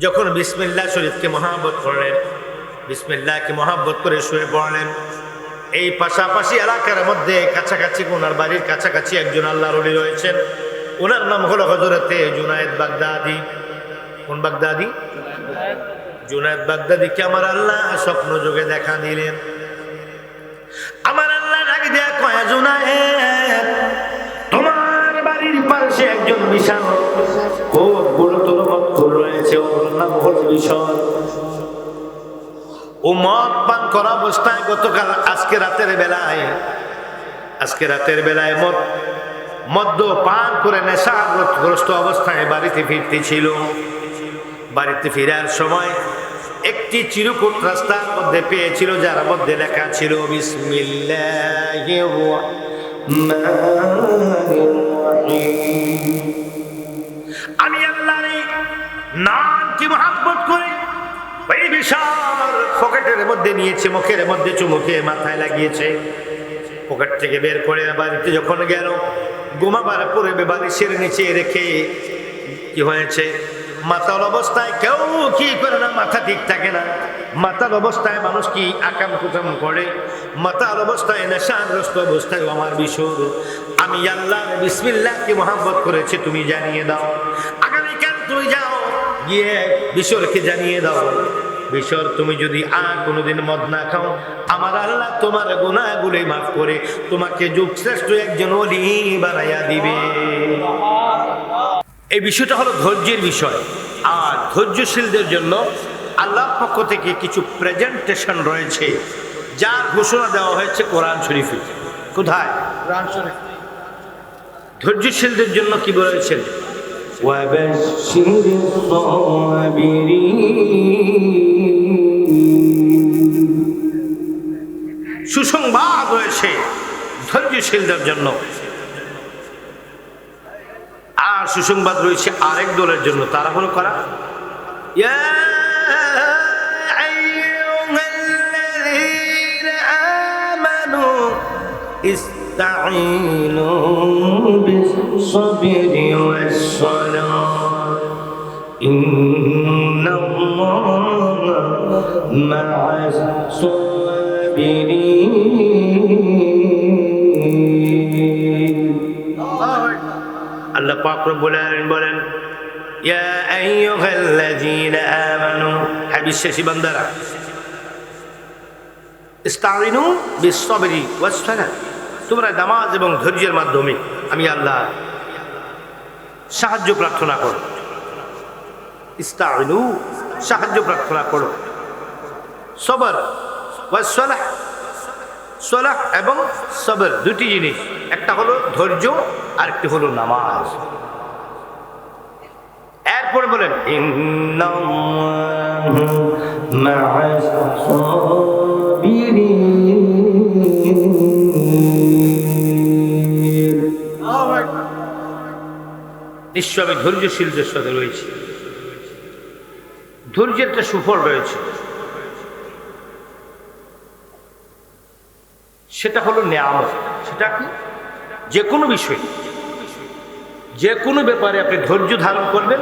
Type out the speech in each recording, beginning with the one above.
যখন বিসমিল্লাহ শরীফকে মহাব্বত করলেন, বিসমিল্লাহকে মহাব্বত করে শুয়ে পড়লেন। এই পাশাপাশি এলাকার মধ্যে কাছাকাছি ওনার বাড়ির কাছাকাছি একজন আল্লাহর ওলি রয়েছেন। ওনার নাম হলো হযরতে জুনায়েদ বাগদাদি। কোন বাগদাদি? জুনায়েদ বাগদাদিকে আমার আল্লাহ স্বপ্ন যোগে দেখা দিলেন। আমার আল্লাহ ডাক দেয়া কয়, জুনায়েদ, তোমার বাড়ির পাশে একজন বিশাল খুব গুরুতর মতখোর রয়েছে, ওর নাম হলো বিশাল। ও মদ পান করা অবস্থায় গতকাল আজকে রাতের বেলায় মদ্য পান করে নেশাগ্রস্ত অবস্থায় বাড়িতে ফিরতেছিল। বাড়িতে ফেরার সময় একটি চিরকুট রাস্তার মধ্যে পেয়েছিল, যার মধ্যে লেখা ছিল বিসমিল্লাহির রাহমানির রাহিম। আমি আল্লাহর নামকে মহব্বত করে ওই বিশাল পকেটের মধ্যে নিয়েছে, মুখের মধ্যে চুমুকে মাথায় লাগিয়েছে। পকেট থেকে বের করে বাড়িতে যখন গেল, ঘুমাবার পূর্বে বালিশের নিচে রেখে কি হয়েছে, মাতাল অবস্থায় কেউ কি করে না, মাথা ঠিক থাকে না। মাতাল অবস্থায় মানুষ কি আকাম কুকাম করে, মাতাল অবস্থায় নেশাগ্রস্ত অবস্থায় আমার বিশোর, আমি আল্লাহ বিসমিল্লাহকে মহব্বত করেছি, তুমি জানিয়ে দাও। আগামীকাল তুমি যাও, গিয়ে বিশোরকে জানিয়ে দাও, বিশোর তুমি যদি আর কোনোদিন মদ না খাও, আমার আল্লাহ তোমার গুনাহগুলো মাফ করে তোমাকে যুগশ্রেষ্ঠ একজন ওলি বানাইয়া দিবে। এই বিষয়টা হলো ধৈর্যের বিষয়। আর ধৈর্যশীলদের জন্য আল্লাহর পক্ষ থেকে কিছু প্রেজেন্টেশন রয়েছে, যার ঘোষণা দেওয়া হয়েছে কোরআন শরীফে। কোথায়? কোরআন শরীফ। ধৈর্যশীলদের জন্য কি বলেছেন? সুসংবাদ রয়েছে ধৈর্যশীলদের জন্য। আর সুসংবাদ রয়েছে আরেক দলের জন্য, তারা হলো কারা? ইয়া আইয়ুহাল্লাযীনা আমানু ইসতাঈনু বিস-সাবরি ওয়াস-সালাহ ইন্নাল্লাহা মা'আস-সাবিরিন। আল্লাহ পাক রব্বুল আলামিন বলেন, ইয়া আইয়ুহাল্লাযীনা আমানু, হে বিশ্বাসী বান্দারা, ইসতাঈনু বিস-সাবরি ওয়াস-সালাহ, তোমরা নামাজ এবং ধৈর্যের মাধ্যমে আমি আল্লাহ সাহায্য প্রার্থনা করো। ইসতাঈনু, সাহায্য প্রার্থনা করো। সবর ওয়াস-সালাহ, সালাহ এবং সবর দুটি জিনিস, একটা হলো ধৈর্য আর একটি হলো নামাজ। এরপরে বলেন ইন্নাল্লাহা মা'আস-সাবিরিন, নিশ্চয় আমি ধৈর্যশীলদের সাথে রয়েছি। ধৈর্যের একটা সুফল রয়েছে, সেটা হলো নেয়ামত। সেটা কি? যে কোনো বিষয়, যে কোনো ব্যাপারে আপনি ধৈর্য ধারণ করবেন,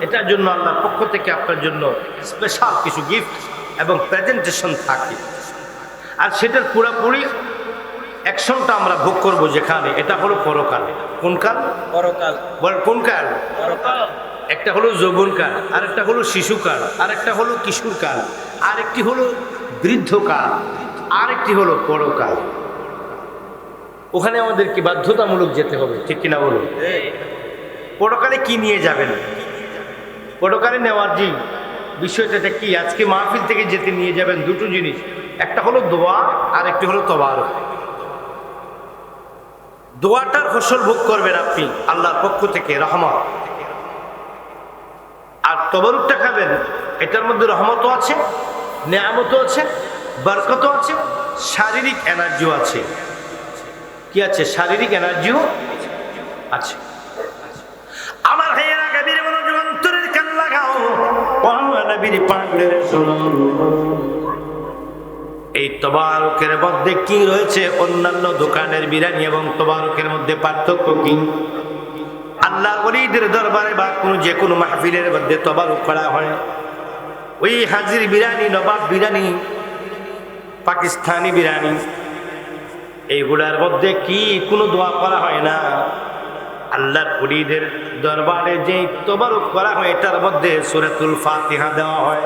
এটার জন্য আল্লাহর পক্ষ থেকে আপনার জন্য স্পেশাল কিছু গিফট এবং প্রেজেন্টেশন থাকে। আর সেটার পুরোপুরি অ্যাকশনটা আমরা ভোগ করবো যেখানে, এটা হলো পরকালে। কোন কাল? পরকাল। বল কোন কাল? পরকাল। একটা হলো যৌবনকাল, আর একটা হলো শিশুকাল, আর একটা হলো কিশোরকাল, আর একটি হলো বৃদ্ধকাল, আর একটি হলো পরকাল। ওখানে আমাদের কি বাধ্যতামূলক যেতে হবে, ঠিক কিনা বলো? পরকালে কি নিয়ে যাবেন? পরকালে নেওয়ার যে বিষয়টা কি, আজকে মাহফিল থেকে যেতে নিয়ে যাবেন দুটো জিনিস, একটা হলো দোয়া আর একটি হলো তবারক। দোয়াটার ফসল ভোগ করবেন আপনি আল্লাহর পক্ষ থেকে, রহমত। আর তবারকটা খাবেন, এটার মধ্যে রহমতও আছে, নেয়ামতও আছে, বরকতও আছে, শারীরিক এনার্জিও আছে। কি আছে? শারীরিক এনার্জিও আছে। আমার ভাইয়েরা, গভীর মনোযোগ, অন্তরের কান লাগাও, নবীর পাগলের শোনো। এই তবারকের মধ্যে কি রয়েছে? অন্যান্য দোকানের বিরিয়ানি এবং তবারকের মধ্যে পার্থক্য কি? আল্লাহ আল্লাহর ওলিদের দরবারে বা যে কোনো মাহফিলের মধ্যে তবারুক করা হয়, ওই হাজির বিরিয়ানি, নবাব বিরিয়ানি, পাকিস্তানি বিরিয়ানি, এইগুলার মধ্যে কি কোনো দোয়া করা হয় না। আল্লাহর ওলিদের দরবারে যে তবারুক করা হয় এটার মধ্যে সূরাতুল ফাতিহা দেওয়া হয়।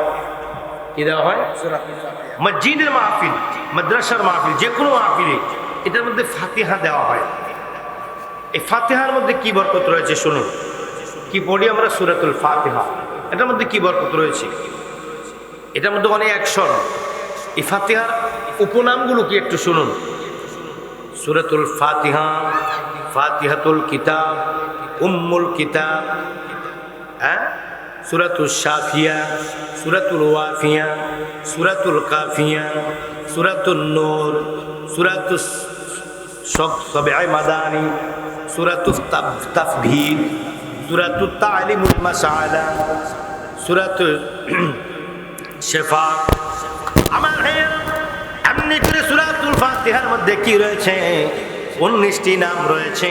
কি দেওয়া হয়? মসজিদের মাহফিল, মাদ্রাসার মাহফিল, যে কোনো মাহফিলে এটার মধ্যে ফাতিহা দেওয়া হয়। এই ফাতিহার মধ্যে কি বরকত রয়েছে শুনুন। কি পড়ি আমরা? সূরাতুল ফাতিহা। এটার মধ্যে কি বরকত রয়েছে? এটার মধ্যে অনেক অ্যাকশন। এই ফাতিহার উপনামগুলো কি একটু শুনুন। সূরাতুল ফাতিহা, ফাতিহাতুল কিতাব, উম্মুল কিতাব, সূরাতুল শাফিয়া, সূরাতুল ওয়াফিয়া, সূরাতুল কাফিয়া, সূরাতুন নূর, সূরাতুস সবআ মাদানি, সূরাতুত তাফবীর, সূরাতুত তা'লিমুল মাসআলা, সূরাতুল শিফা। আমার ভাইয়েরা, এমনি করে সূরাতুল ফাতিহার মধ্যে কি রয়েছে? 19টি নাম রয়েছে।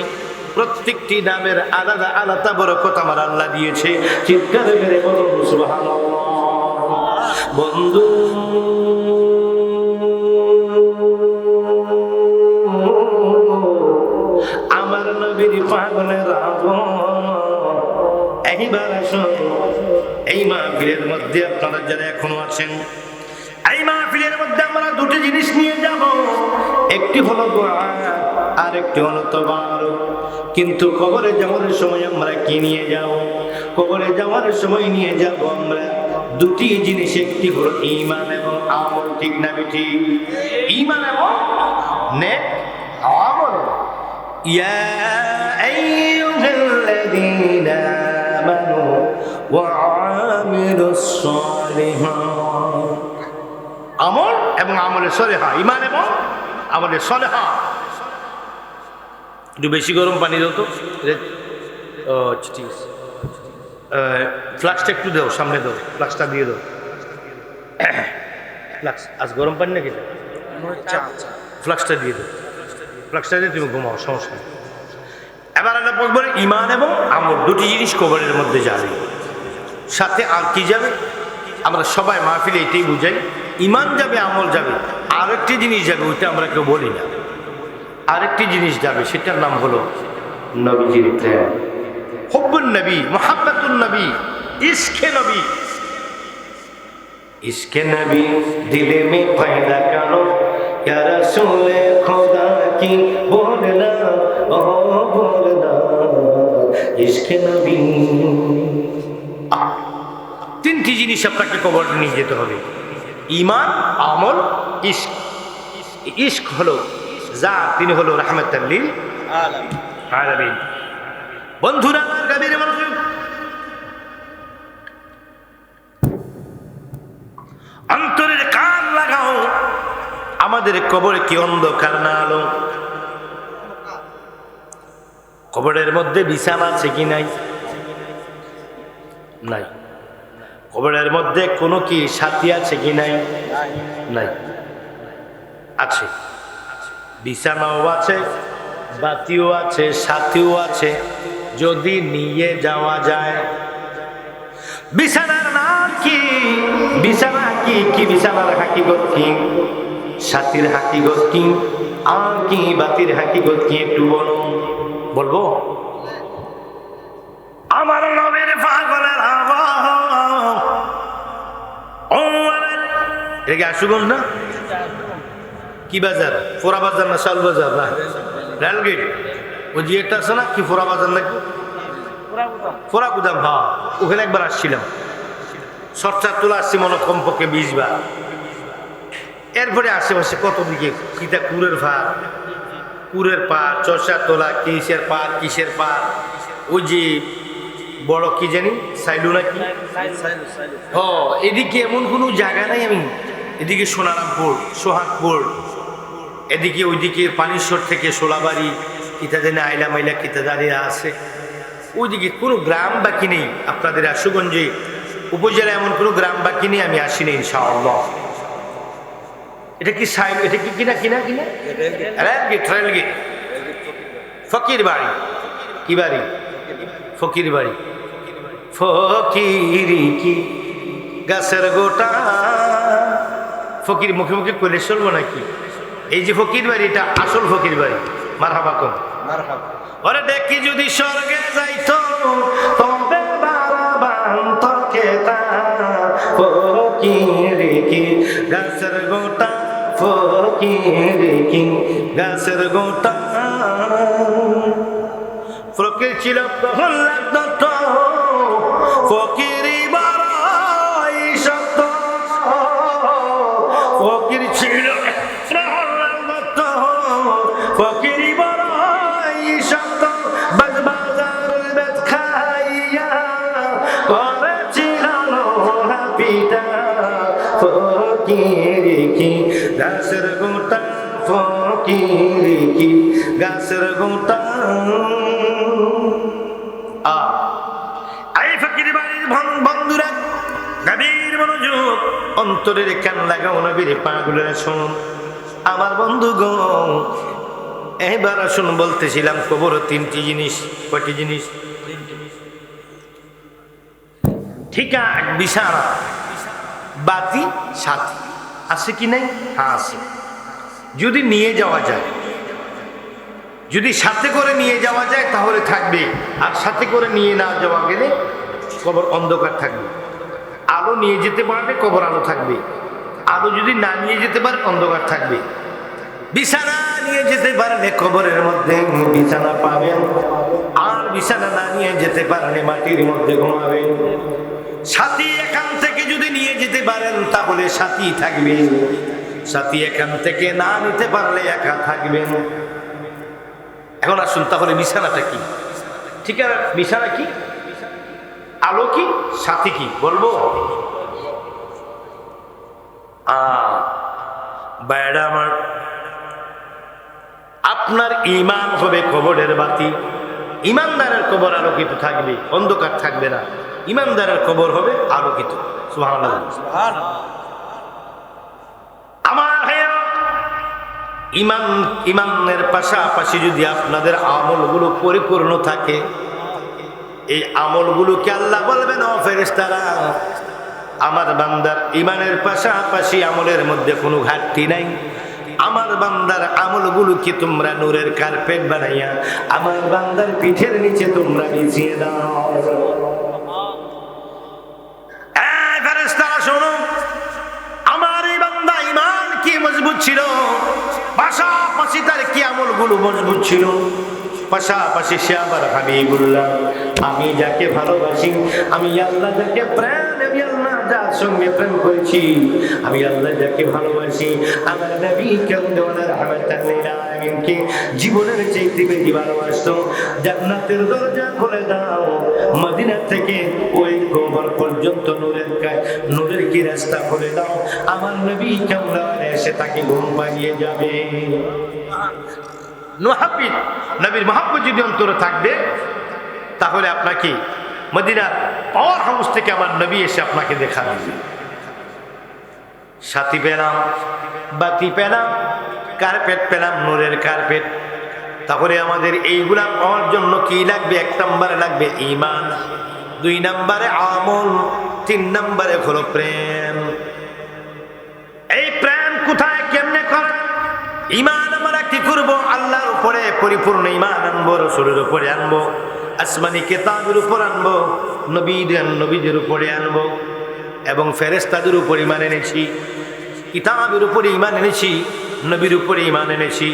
প্রত্যেকটি নামের আলাদা আলাদা বরকত আমার আল্লাহ দিয়েছে। চিৎকার করে বলুন সুবহানাল্লাহ। বন্ধু, আমার নবীর পাগলের এইবার আসুন, এই মাহফিলের মধ্যে আপনারা যারা এখনো আছেন, এই মাহফিলের মধ্যে আমরা দুটি জিনিস নিয়ে যাব। একটি হলো দোয়া, আর একটি হলো তবারুক। কিন্তু কবরে যাওয়ার সময় আমরা কি নিয়ে যাব? কবরে যাওয়ার সময় নিয়ে যাব আমরা দুটি জিনিস। একটি হলো ঈমান এবং আমল। ঠিক না বেঠি? ঈমান এবং নেক আমল। ইয়া আইয়ুহাল্লাযীনা আমানু ওয়া আমিলুস সালিহাত। আমল এবং আমলের সলেহা, ঈমান এবং আমলের সলেহা। একটু বেশি গরম পানি দাও তো। আচ্ছা ঠিক আছে, ফ্লাক্সটা একটু দাও, সামনে দাও, ফ্লাক্সটা দিয়ে দাও। ফ্লাক্স আজ গরম পানি নাকি? ফ্লাক্সটা দিয়ে দাও, ফ্লাক্সটা দিয়ে তুমি ঘুমাও, সমস্যা নেই। এবার আল্লাহ বলবেন ঈমান এবং আমল দুটি জিনিস কবরের মধ্যে যাবে। সাথে আর কি যাবে? আমরা সবাই মাহফিলে এটাই বুঝাই, ঈমান যাবে, আমল যাবে, আরেকটি জিনিস যাবে, ওইটা আমরা কেউ বলি না। আরেকটি জিনিস যাবে, সেটার নাম হলো নবীজির প্রেম, হুব্বুন নবী, মুহাব্বাতুন নবী, ইশকে নবী। ইশকে নবী দিলে মে পয়দা কানো, ইয়া রাসূলে খোদা কি বলনা, ও বলনা ইশকে নবী। তিনটি জিনিস আপনাকে কবরে নিয়ে যেতে হবে, ঈমান, আমল, ইশক। ইশক হলো যা, তিনি হলো রাহমাতাল লিল আলামিন। বন্ধুরা আমার, গভীর মনোযোগ, অন্তরের কান লাগাও। আমাদের কবরে কি অন্ধকার না আলো? কবরের মধ্যে বিছানা আছে কি নাই? নাই। কবরের মধ্যে কোনো কি সাথী আছে কি নাই? নাই। আছে, বিছানাও আছে, বাতিও আছে, সাথীও আছে, যদি নিয়ে যাওয়া যায়। বিছানার নাম কি? বিছানা কি? কি বিছানার হাকিগত কি? সাথীর হাকিগত কি? আর কি বাতির হাকিগত কি? একটু বলুন। বলবো? আমার নবীর পাগলের এটা কি আশুগঞ্জ না? কি বাজার? ফোরা বাজার না শাল বাজার না রেলগেট? ওই যে একটা আছে না কি ফোরা বাজার নাকি? ফোরা গুদাম। হ্যাঁ, ওখানে একবার আসছিলাম, সরচার তোলা আসছি মনে কমপক্ষে 20 বার। এরপরে আশেপাশে কত দিকে কিতা কুরের ভার, কুরের পার, চর্চার তোলা, কিসের পার, কিসের পার, ওই যে বড় কি জানি সাইলু নাকি। এদিকে এমন কোনো জায়গা নাই। আমি এদিকে সোনারামপুর, সোহাগপুর, এদিকে ওইদিকে পানিশ্বর থেকে সোলাবাড়ি, কিতা জানি আইলা মাইলা কিতা দাঁড়িয়ে আছে, ওইদিকে কোনো গ্রাম বাকি নেই। আপনাদের আশুগঞ্জে উপজেলা এমন কোনো গ্রাম বাকি নেই আমি আসিনি ইনশাআল্লাহ। এটা কি সাইল? এটা কি কিনা কিনা কিনা রেলগেট, রেলগেট। ফকির বাড়ি। কি বাড়ি? ফকির বাড়ি। ফকিরি কি গাছের গোটা, ফকির মুখে মুখে কইলে চলবো নাকি? এই যে ফকির বাড়ি, এটা আসল ফকির বাড়ি। মারহাবা কম। ওরে দেখি যদি স্বর্গে যাইতো তবে ফকিরি কি গাছের গোটা, ফকিরি কি গাছের গোটা। ফকির ছিল প্রহ্লাদ দত্ত, ফকিরি বড়ই সত্য। ফকির ছিল প্রহ্লাদ দত্ত, ফকিরি বড়ই সত্য। বাজার বেদ খাইয়া করেছিল লোহা পিতা, ফকিরি কি গাছের গোটা, ফকিরি কি গাছের গোটা। এই ফকির বাড়ির বন্ধুরা, গভীর মনোযোগ, অন্তরের কান লাগাও, নবীর পাগুলো শুনুন। আমার বন্ধুগণ, এবার শুন, বলতেছিলাম কবর তিনটি জিনিস। কয়টি জিনিস? ঠিকা, বিছানা, বাতি, সাথী। আছে কি নাই? হ্যাঁ আছে। যদি নিয়ে যাওয়া যায়, যদি সাথে করে নিয়ে যাওয়া যায় তাহলে থাকবে, আর সাথে করে নিয়ে না যাওয়া গেলে কবর অন্ধকার থাকবে। আলো নিয়ে যেতে পারবে, কবর আলো থাকবে। আলো যদি না নিয়ে যেতে পারে, অন্ধকার থাকবে। বিছানা নিয়ে যেতে পারলে কবরের মধ্যে বিছানা পাবেন, আর বিছানা না নিয়ে যেতে পারলে মাটির মধ্যে ঘুমাবেন। সাথী এখান থেকে যদি নিয়ে যেতে পারেন তাহলে সাথী থাকবে, সাথী এখান থেকে না নিতে পারলে একা থাকবেন। এখন আসুন, তাহলে বিছানাটা কি? ঠিক আছে, বিছানা কি, আলো কি, সাথী কি বলবো? বাইরা আমার, আপনার ঈমান হবে কবরের বাতি। ঈমানদারের কবর আলোকিত থাকবে, অন্ধকার থাকবে না। ঈমানদারের কবর হবে আলোকিত। সুবহানাল্লাহ। আমার ভাইয়া, ঈমানের পাশাপাশি যদি আপনাদের আমলগুলো পরিপূর্ণ থাকে, এই আমলগুলোকে আল্লাহ বলবেন, ও ফেরেশতারা, আমার বান্দার ঈমানের পাশাপাশি আমলের মধ্যে কোনো ঘাটতি নাই। আমার বান্দার আমলগুলোকে তোমরা নূরের কার্পেট বানাইয়া আমার বান্দার পিঠের নিচে তোমরা বিছিয়ে দাও। এই ফেরেশতারা শোনো, আমার এই বান্দা ঈমান কি মজবুত ছিল, পাশাপাশি তার কি আমলগুলো মজবুত ছিল, পাশাপাশি সে আবার হাবিবুল্লাহ, আমি যাকে ভালোবাসি, আমি আল্লাহ যাকে প্রেম, আমি আল্লাহ যার সঙ্গে প্রেম করেছি, আমি আল্লাহ যাকে ভালোবাসি, আমার নবী কামদাওয়ার রাহমাতাল লিল আলামিনকে জীবনের চাইতে বেশি ভালোবাসতো। জান্নাতের দরজা খুলে দাও, মদিনা থেকে ওই কবর পর্যন্ত নূরের কি রাস্তা খুলে দাও, আমার নবী কামদাওয়ার এসে তাকে ঘুম পাড়িয়ে যাবে। নবীর মহব্বত যদি অন্তরে থাকবে, তাহলে আপনাকে মদিনার পাওয়ার হাউস থেকে আমার নবী এসে আপনাকে দেখা দিবে। সাথী পেলাম, বাতি পেলাম, কার্পেট পেলাম, নূরের কার্পেট। তাহলে আমাদের এইগুলা পাওয়ার জন্য কি লাগবে? 1 নম্বরে লাগবে ঈমান, 2 নম্বরে আমল, 3 নম্বরে হলো প্রেম। এই প্রেম কোথায়, কেমনে করে? ঈমান আমরা কি করব? আল্লাহর উপরে পরিপূর্ণ ঈমান আনবো, রাসূলের উপরে আনবো, আসমানি কিতাবের উপর আনবো, নবীদের উপরে আনবো, এবং ফেরেশতাদের উপর ঈমান এনেছি, কিতাবের উপরে ঈমান এনেছি, নবীর উপরে ঈমান এনেছি।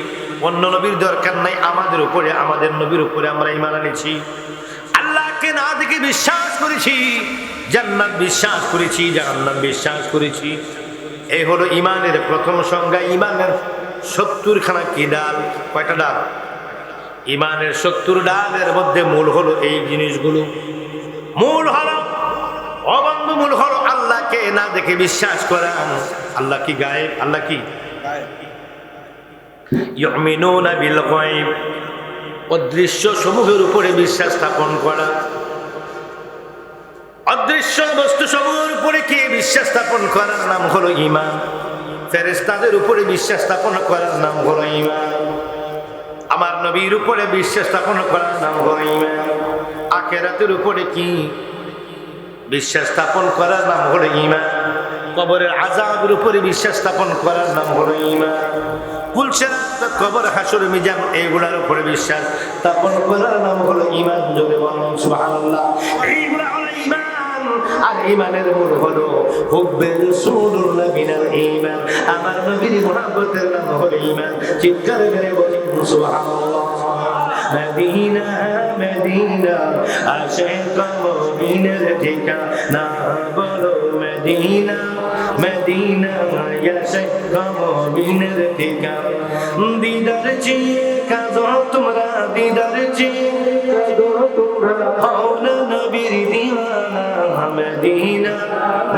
অন্য নবীর দরকার নাই, আমাদের উপরে, আমাদের নবীর উপরে আমরা ঈমান এনেছি। আল্লাহকে না দেখে বিশ্বাস করেছি, জান্নাত বিশ্বাস করেছি, জাহান্নাম বিশ্বাস করেছি। এই হলো ঈমানের প্রথম সংজ্ঞা। ঈমানের 70 খানা কি ডাল? কয়টা ডাল? ঈমানের 70 ডালের মধ্যে মূল হলো এই জিনিসগুলো। মূল হলো, অবন্ধু, মূল হলো আল্লাহকে না দেখে বিশ্বাস করা। আল্লাহ কি গায়েব? আল্লাহ কি ইউমিনুনা বিল গায়ব, অদৃশ্য সমূহের উপরে বিশ্বাস স্থাপন করা। অদৃশ্য বস্তু সমূহের উপরে কি বিশ্বাস স্থাপন করার নাম হলো ঈমান। ফেরেশতাদের উপরে বিশ্বাস স্থাপন করার নাম হলো ঈমান। আমার নবীর উপরে বিশ্বাস স্থাপন করার নাম হলো ঈমান। আখিরাতের উপরে কি বিশ্বাস স্থাপন করার নাম হলো ঈমান। কবরের আযাবের উপরে বিশ্বাস স্থাপন করার নাম হলো ঈমান। পুলসিরাত, কবর, হাসর, মিজান এগুলোর উপরে বিশ্বাস স্থাপন করার নাম হলো ঈমান। জোরে বলুন সুবহানাল্লাহ। এইগুলা হলো ঈমান। আর ঈমানের মূল হলো হুব্বে রাসূলুল্লাহ মিনাল ঈমান। আমার নবীর মুহাব্বতের নাম হলো ঈমান। চিৎকার করে বলুন সুবহানাল্লাহ। মদিনা মদিনা আশিক মুমিনের ঠিকানা, বলো মদিনা মদিনা আশিক মুমিনের ঠিকানা। দিদার চেয়ে কাঁদো তোমরা, দিদার চেয়ে কাঁদো তোমরা, হও না নবীর দিওয়ানা। মদিনা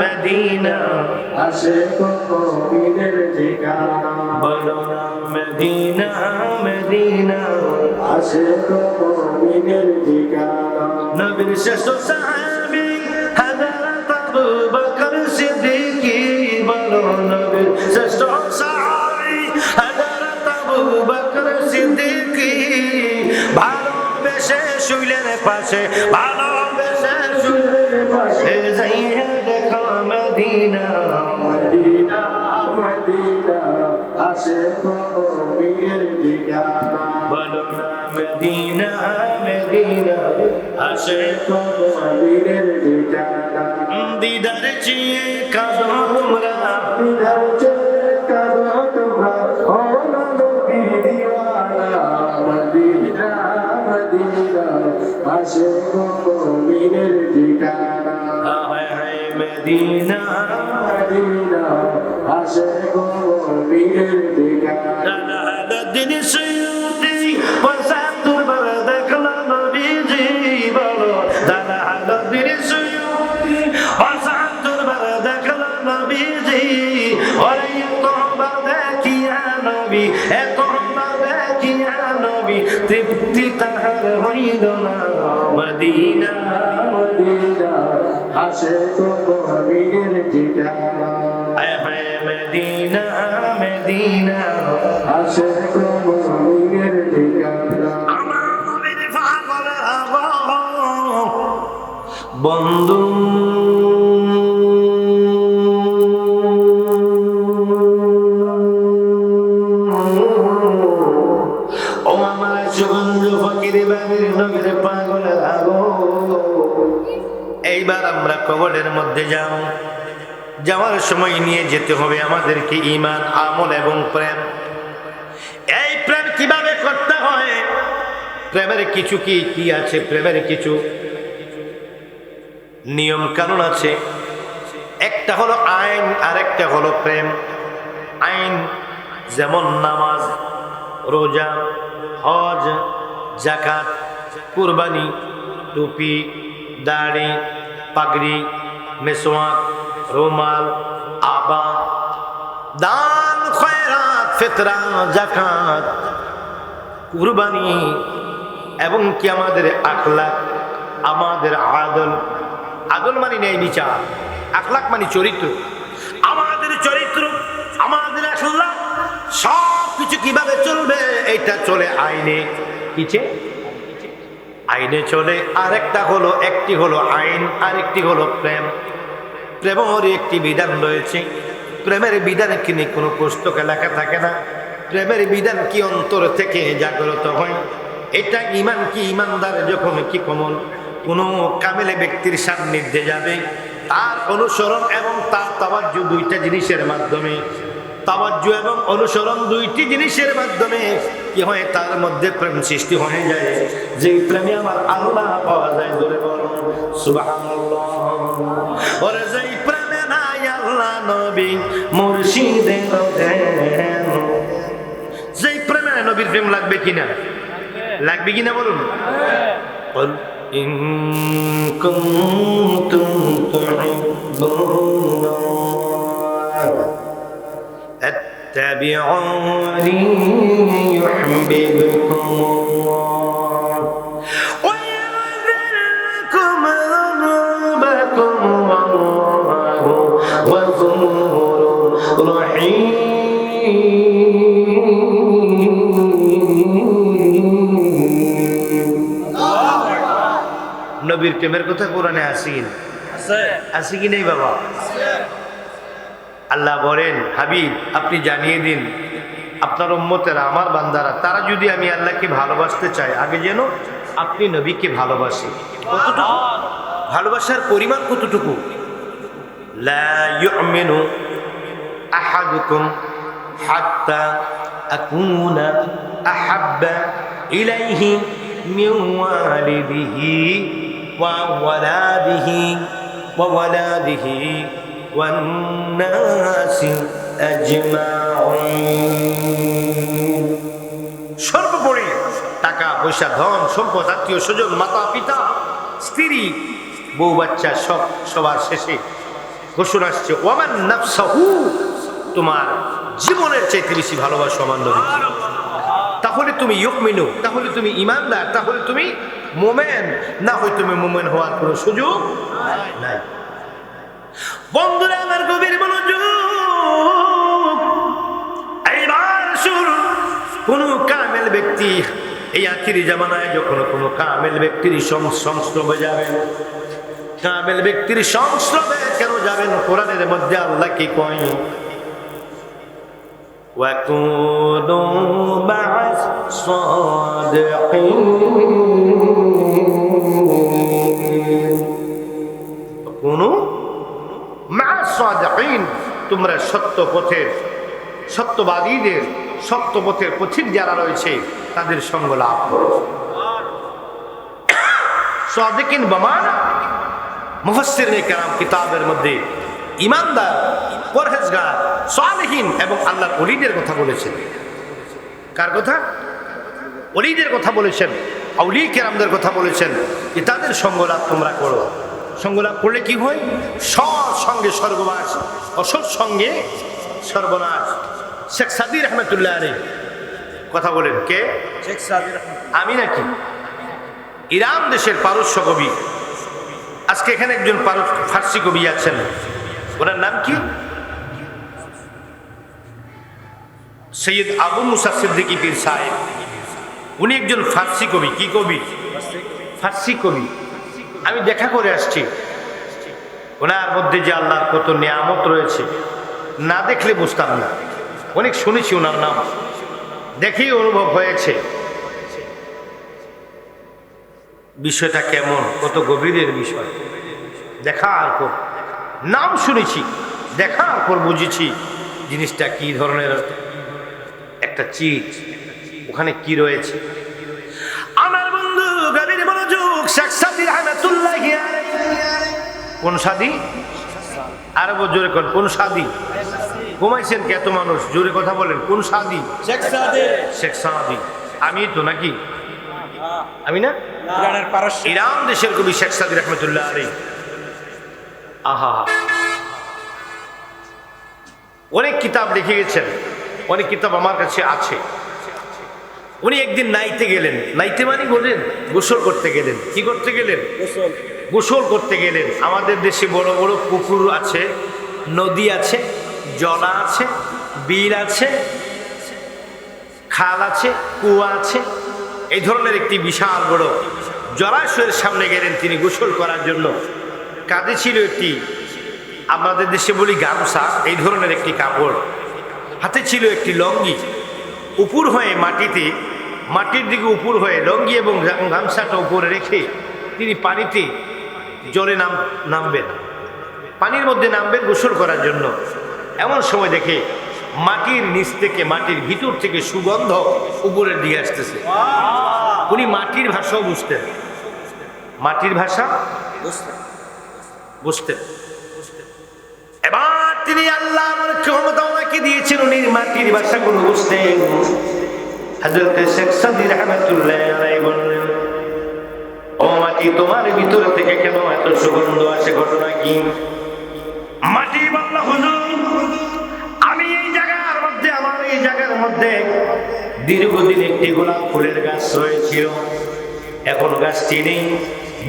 মদিনা আশিক মুমিনের ঠিকানা, বলো না মদিনা মদিনা আশিক মুমিনের ঠিকানা। নবীর শ্রেষ্ঠ সাহাবী হযরত আবু বকর সিদ্দিক, বলো নবীর শ্রেষ্ঠ সাহাবী হযরত আবু বকর সিদ্দিক। ভালোবেসে শুইলেন পাশে, ভালোবেসে শুইলেন পাশে, যাইয়া দেখো মদিনা মদিনা মদিনা আশিক মুমিনের ঠিকানা, বলো না মদিনা মদিনা আশিক মুমিনের ঠিকানা। দিদার চেয়ে কাঁদো তোমরা, দিদার চেয়ে কাঁদো তোমরা, ও নবীর দিওয়ানা। মদিনা মদিনা আশিক মুমিনের ঠিকানা, হায় হায় মদিনা মদিনা আশিক মুমিনের ঠিকানা। দিন সুয়ুতি পঁচাত্তর বার দেখলো নবীজি, বলো দাদা হলো দিন সুয়ুতি পঁচাত্তর বার দেখলো নবীজি। ওরে এতবার দেখিয়া নবী, এতবার দেখিয়া নবী, তৃপ্তি তাহার হইল না। মদিনা মদিনা আশিক মুমিনের ঠিকানা, হায় হায় মদিনা মদিনা আশিক মুমিনের ঠিকানা। আমার নবীর পাগল বন্ধু, ও আমার সুগন্ধ ফকির বাবির নবীর পাগল লাগো। এইবার আমরা কবরের মধ্যে যাও, যাওয়ার সময় নিয়ে যেতে হবে আমাদেরকে ঈমান, আমল এবং প্রেম। এই প্রেম কিভাবে করতে হয়? প্রেমের কিছু কি আছে? প্রেমের কিছু নিয়ম কানুন আছে। একটা হলো আইন, আর একটা হলো প্রেম। আইন যেমন নামাজ, রোজা, হজ, যাকাত, কুরবানি, টুপি, দাড়ি, পাগড়ি, মেসওয়াক, রুমাল, আবা, দান, খয়রাত, ফিতরা, যাকাত, কুরবানি, এবং কি আমাদের আখলাক, আমাদের আদল। আদল মানে ন্যায় বিচার, আখলাক মানে চরিত্র। আমাদের চরিত্র, আমাদের আখলাক সব কিছু কিভাবে চলবে, এটা চলে আইনে। কিছে আইনে চলে। আরেকটা হলো, একটি হলো আইন, আরেকটি হলো প্রেম। প্রেমের একটি বিধান রয়েছে। প্রেমের বিধানে কিনে কোনো পুস্তকে লেখা থাকে না। প্রেমের বিধান কি অন্তর থেকে জাগ্রত হয়। এটা ঈমান কি ঈমানদার যখন কি কমল কোনো কামেলে ব্যক্তির সান্নিধ্যে যাবে, তার অনুসরণ এবং তার তাওয়াজ্জু, দুইটা জিনিসের মাধ্যমে, তাওয়াজ্জু এবং অনুসরণ দুইটি জিনিসের মাধ্যমে কি হয়, তার মধ্যে প্রেম সৃষ্টি হয়ে যায়। যেই প্রেমে আমার আল্লাহ পাওয়া যায়, ধরে বলো সুবহানাল্লাহ। ওরে যেই প্রেমে নাই আল্লাহ নবী মুর্শিদের ধ্যান, যেই প্রেমে নবীর প্রেম লাগবে কিনা, লাগবে কিনা বলুন। বল ইন কুনতুম তুহিব্বুনাল্লাহ আত্তাবিউনি ইউহিব্বুকুমুল্লাহ ওয়া ইয়াগফির লাকুম যুনুবাকুম ওয়াল্লাহু গফুরুর রহিম। প্রেমের কথা কোরআনে আসেন আছে কি নেই বাবা? আল্লাহ বলেন, হাবিব আপনি জানিয়ে দিন আপনার উম্মতেরা, আমার বান্দারা, তারা যদি আমি আল্লাহকে ভালোবাসতে চাই, আগে যেন আপনি নবীকে ভালোবাসে। কতটুকু ভালোবাসার পরিমাণ? কতটুকু? লা ইউমিনু আহাদুকুম হাত্তা আকুনা আহাব্বা ইলাইহি মিন ওয়ালিদিহি ওয়া ওয়ালাদিহি ওয়া ওয়ালাদিহি ওয়ান নাসি আজমাউন। সর্বোপরি টাকা পয়সা, ধন সম্পদ, আত্মীয় স্বজন, মাতা পিতা, স্ত্রী, বউ বাচ্চা, সবার শেষে ঘোষণা আসছে, ওয়ামান নাফসাহু, তোমার জীবনের চাইতে বেশি ভালোবাসো আমার নবীকে। তাহলে তুমি ইউমিনু, তাহলে তুমি ঈমানদার, তাহলে তুমি মুমিন। না হয় তুমি মুমিন হওয়ার কোনো সুযোগ নাই। বন্ধুরা আমার গভীর মনোযোগ, এইবার শুরু। কোন কামেল ব্যক্তি এই আখিরি জামানায় যখন কোনো কামেল ব্যক্তির সংস্রবে যাবেন, কামেল ব্যক্তির সংস্রবে কেন যাবেন? কোরআনের মধ্যে আল্লাহ কি কয়? ওয়াকুনু মা'আস সাদিকিন, ওয়াকুনু মা'আস সাদিকিন, তোমরা সত্য পথের, সত্যবাদীদের, সত্য পথের পথিক যারা রয়েছে তাদের সঙ্গ লাভ করো। সাদিকিন বামান মুফাসসিরিনে কেরাম কিতাবের মধ্যে ঈমানদার, পরহেজগার, সালেহিন এবং আল্লাহর ওলিদের কথা বলেছেন। কার কথা? ওলিদের কথা বলেছেন, আউলিয়া কেরামদের কথা বলেছেন যে তাদের সঙ্গ লাভ তোমরা করো। সঙ্গ লাভ করলে কি হয়? সৎ সঙ্গে স্বর্গবাস, অসৎ সঙ্গে সর্বনাশ। শেখ সাদী রহমতুল্লাহ আলাইহি কথা বলেন। কে? শেখ সাদী রহমতুল্লাহ। আমি নাকি? ইরান দেশের পারস্য কবি। আজকে এখানে একজন ফার্সি কবি আছেন, ওনার নাম কি? সৈয়দ আবু মুসা সিদ্দিকী পীর সাহেব। উনি একজন ফার্সি কবি। কি কবি? ফার্সি কবি। আমি দেখা করে আসছি ওনার মধ্যে যে আল্লাহর কত নিয়ামত রয়েছে, না দেখলে বুঝতাম না। অনেক শুনেছি ওনার নাম, দেখেই অনুভব হয়েছে বিষয়টা কেমন, কত গভীরের বিষয়। দেখার পর নাম শুনেছি, দেখার পর বুঝেছি জিনিসটা কি ধরনের একটা চিজ, ওখানে কি রয়েছে। আমার বন্ধু গভীর মনোযোগ, শেখ সাদী রহমাতুল্লাহি আলাইহি। কোন সাদী? আরো জোরে কোন? কোন সাদী? ঘুমাইছেন কে এত মানুষ? জোরে কথা বলেন। কোন সাদী? শেখ সাদী। শেখ সাদী আমি তো নাকি? আমি না? ইরান দেশের কবি শেখ সাদী রহমতুল্লাহ আলাইহি। আহা, অনেক কিতাব লিখে গেছেন, অনেক কিতাব আমার কাছে আছে। উনি একদিন নাইতে গেলেন। নাইতে মানে বলেন গোসল করতে গেলেন। কি করতে গেলেন? গোসল করতে গেলেন। আমাদের দেশে বড় বড় পুকুর আছে, নদী আছে, জলা আছে, বিল আছে, খাল আছে, কুয়া আছে। এই ধরনের একটি বিশাল বড় জলাশয়ের সামনে গেলেন তিনি গোসল করার জন্য। কাঁধে ছিল একটি, আমাদের দেশে বলি গামছা, এই ধরনের একটি কাপড়। হাতে ছিল একটি লঙ্গি। উপর হয়ে মাটিতে, মাটির দিকে উপর হয়ে লঙ্গি এবং গামছাটা উপরে রেখে তিনি পানিতে, জলে নামবেন, পানির মধ্যে নামবেন গোসল করার জন্য। এমন সময় দেখে মাটির নিচ থেকে, মাটির ভিতর থেকে সুগন্ধ উপরের দিকে আসতেছে। উনি মাটির ভাষাও বুঝতেন, মাটির ভাষা বুঝতেন। এবার তিনি আল্লাহ ক্ষমতা ওনাকে দিয়েছেন, উনি মাটির ভাষাগুলো বুঝতেন। হযরত শেখ সাদী রাহমাতুল্লাহ আলাইহি বললেন, ও মাটি, তোমার ভিতর থেকে কেন এত সুগন্ধ আসে? ঘটনা কি? মাটি বলল, হুজুর, আমি এই জায়গার মধ্যে, আমার এই জায়গার মধ্যে দীর্ঘদিন একটি গোলাপ ফুলের গাছ রয়েছিল, এখন গাছটি নেই।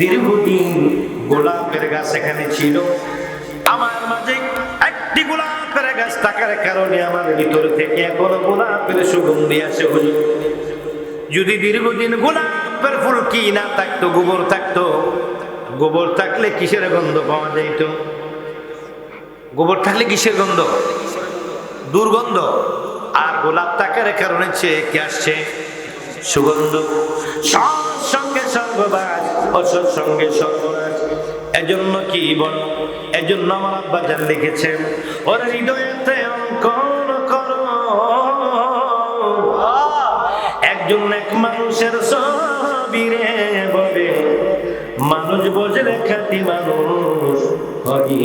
দীর্ঘদিন গোলাপের গাছ এখানে ছিল, আমার মাঝে একটি গোলাপের গাছ থাকার কারণে আমার ভিতর থেকে এখনো গোলাপের সুগন্ধি আসে। হুজুর, যদি দীর্ঘদিন গোলাপের ফুল কি না থাকতো, গোবর থাকতো, গোবর থাকলে কিসের গন্ধ পাওয়া যাইত? গোবর থাকলে কিসের গন্ধ? দুর্গন্ধ। আর গোলাপ থাকার কারণে চেয়ে কি আসছে? সুগন্ধ। সৎসঙ্গে সর্ববাস, অসৎসঙ্গে সর্বনাশ। এজন্য কি বল, এজন্য আমার আব্বাজান লিখেছেন, ওর হৃদয়েতে অঙ্কন করো একজন এক মানুষের ছবি রে বলে, মানুষ বোঝলে খ্যাতি মানুষ হবি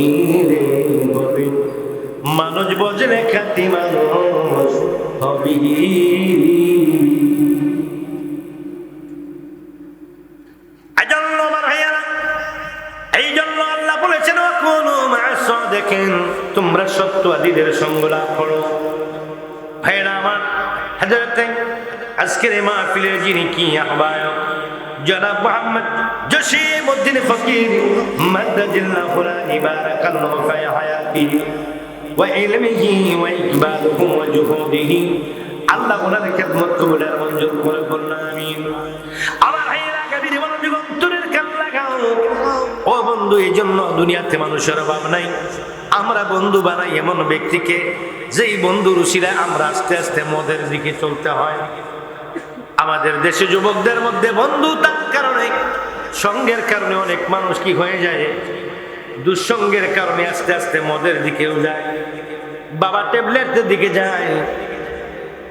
রে বলে, মানুষ বোঝলে খ্যাতি মানুষ হবি। দেখেন তোমরা সত্যবাদীদের সঙ্গ লাভ করো। ভাইরা আমার, হাজরাতে আজকের এই মাহফিলের যিনি কি আহ্বায়ক জনাব মুহাম্মদ জসিমউদ্দিন ফকির মাদ্দাজিল্লাহু রানি বারাকাল্লাহু ফি হায়াতিহি ওয়া ইলমিহি ওয়া ইকবালিহি ওয়া জুহুদিহি, আল্লাহ ওনার খেদমত কবুল আর মঞ্জুর করে বলুন আমিন। আমার ভাইরা কবির মনোযোগ অন্তরের কান লাগাও। ও বন্ধু, এই জন্য দুনিয়াতে মানুষের অভাব নাই। আমরা বন্ধু বানাই এমন ব্যক্তিকে যেই বন্ধু রুশিরা আমরা আস্তে আস্তে মদের দিকে চলতে হয়। আমাদের দেশে যুবকদের মধ্যে বন্ধুতার কারণে, সঙ্গের কারণে অনেক মানুষ কি হয়ে যায়, দুঃসঙ্গের কারণে আস্তে আস্তে মদের দিকেও যায়, বাবা ট্যাবলেটের দিকে যায়,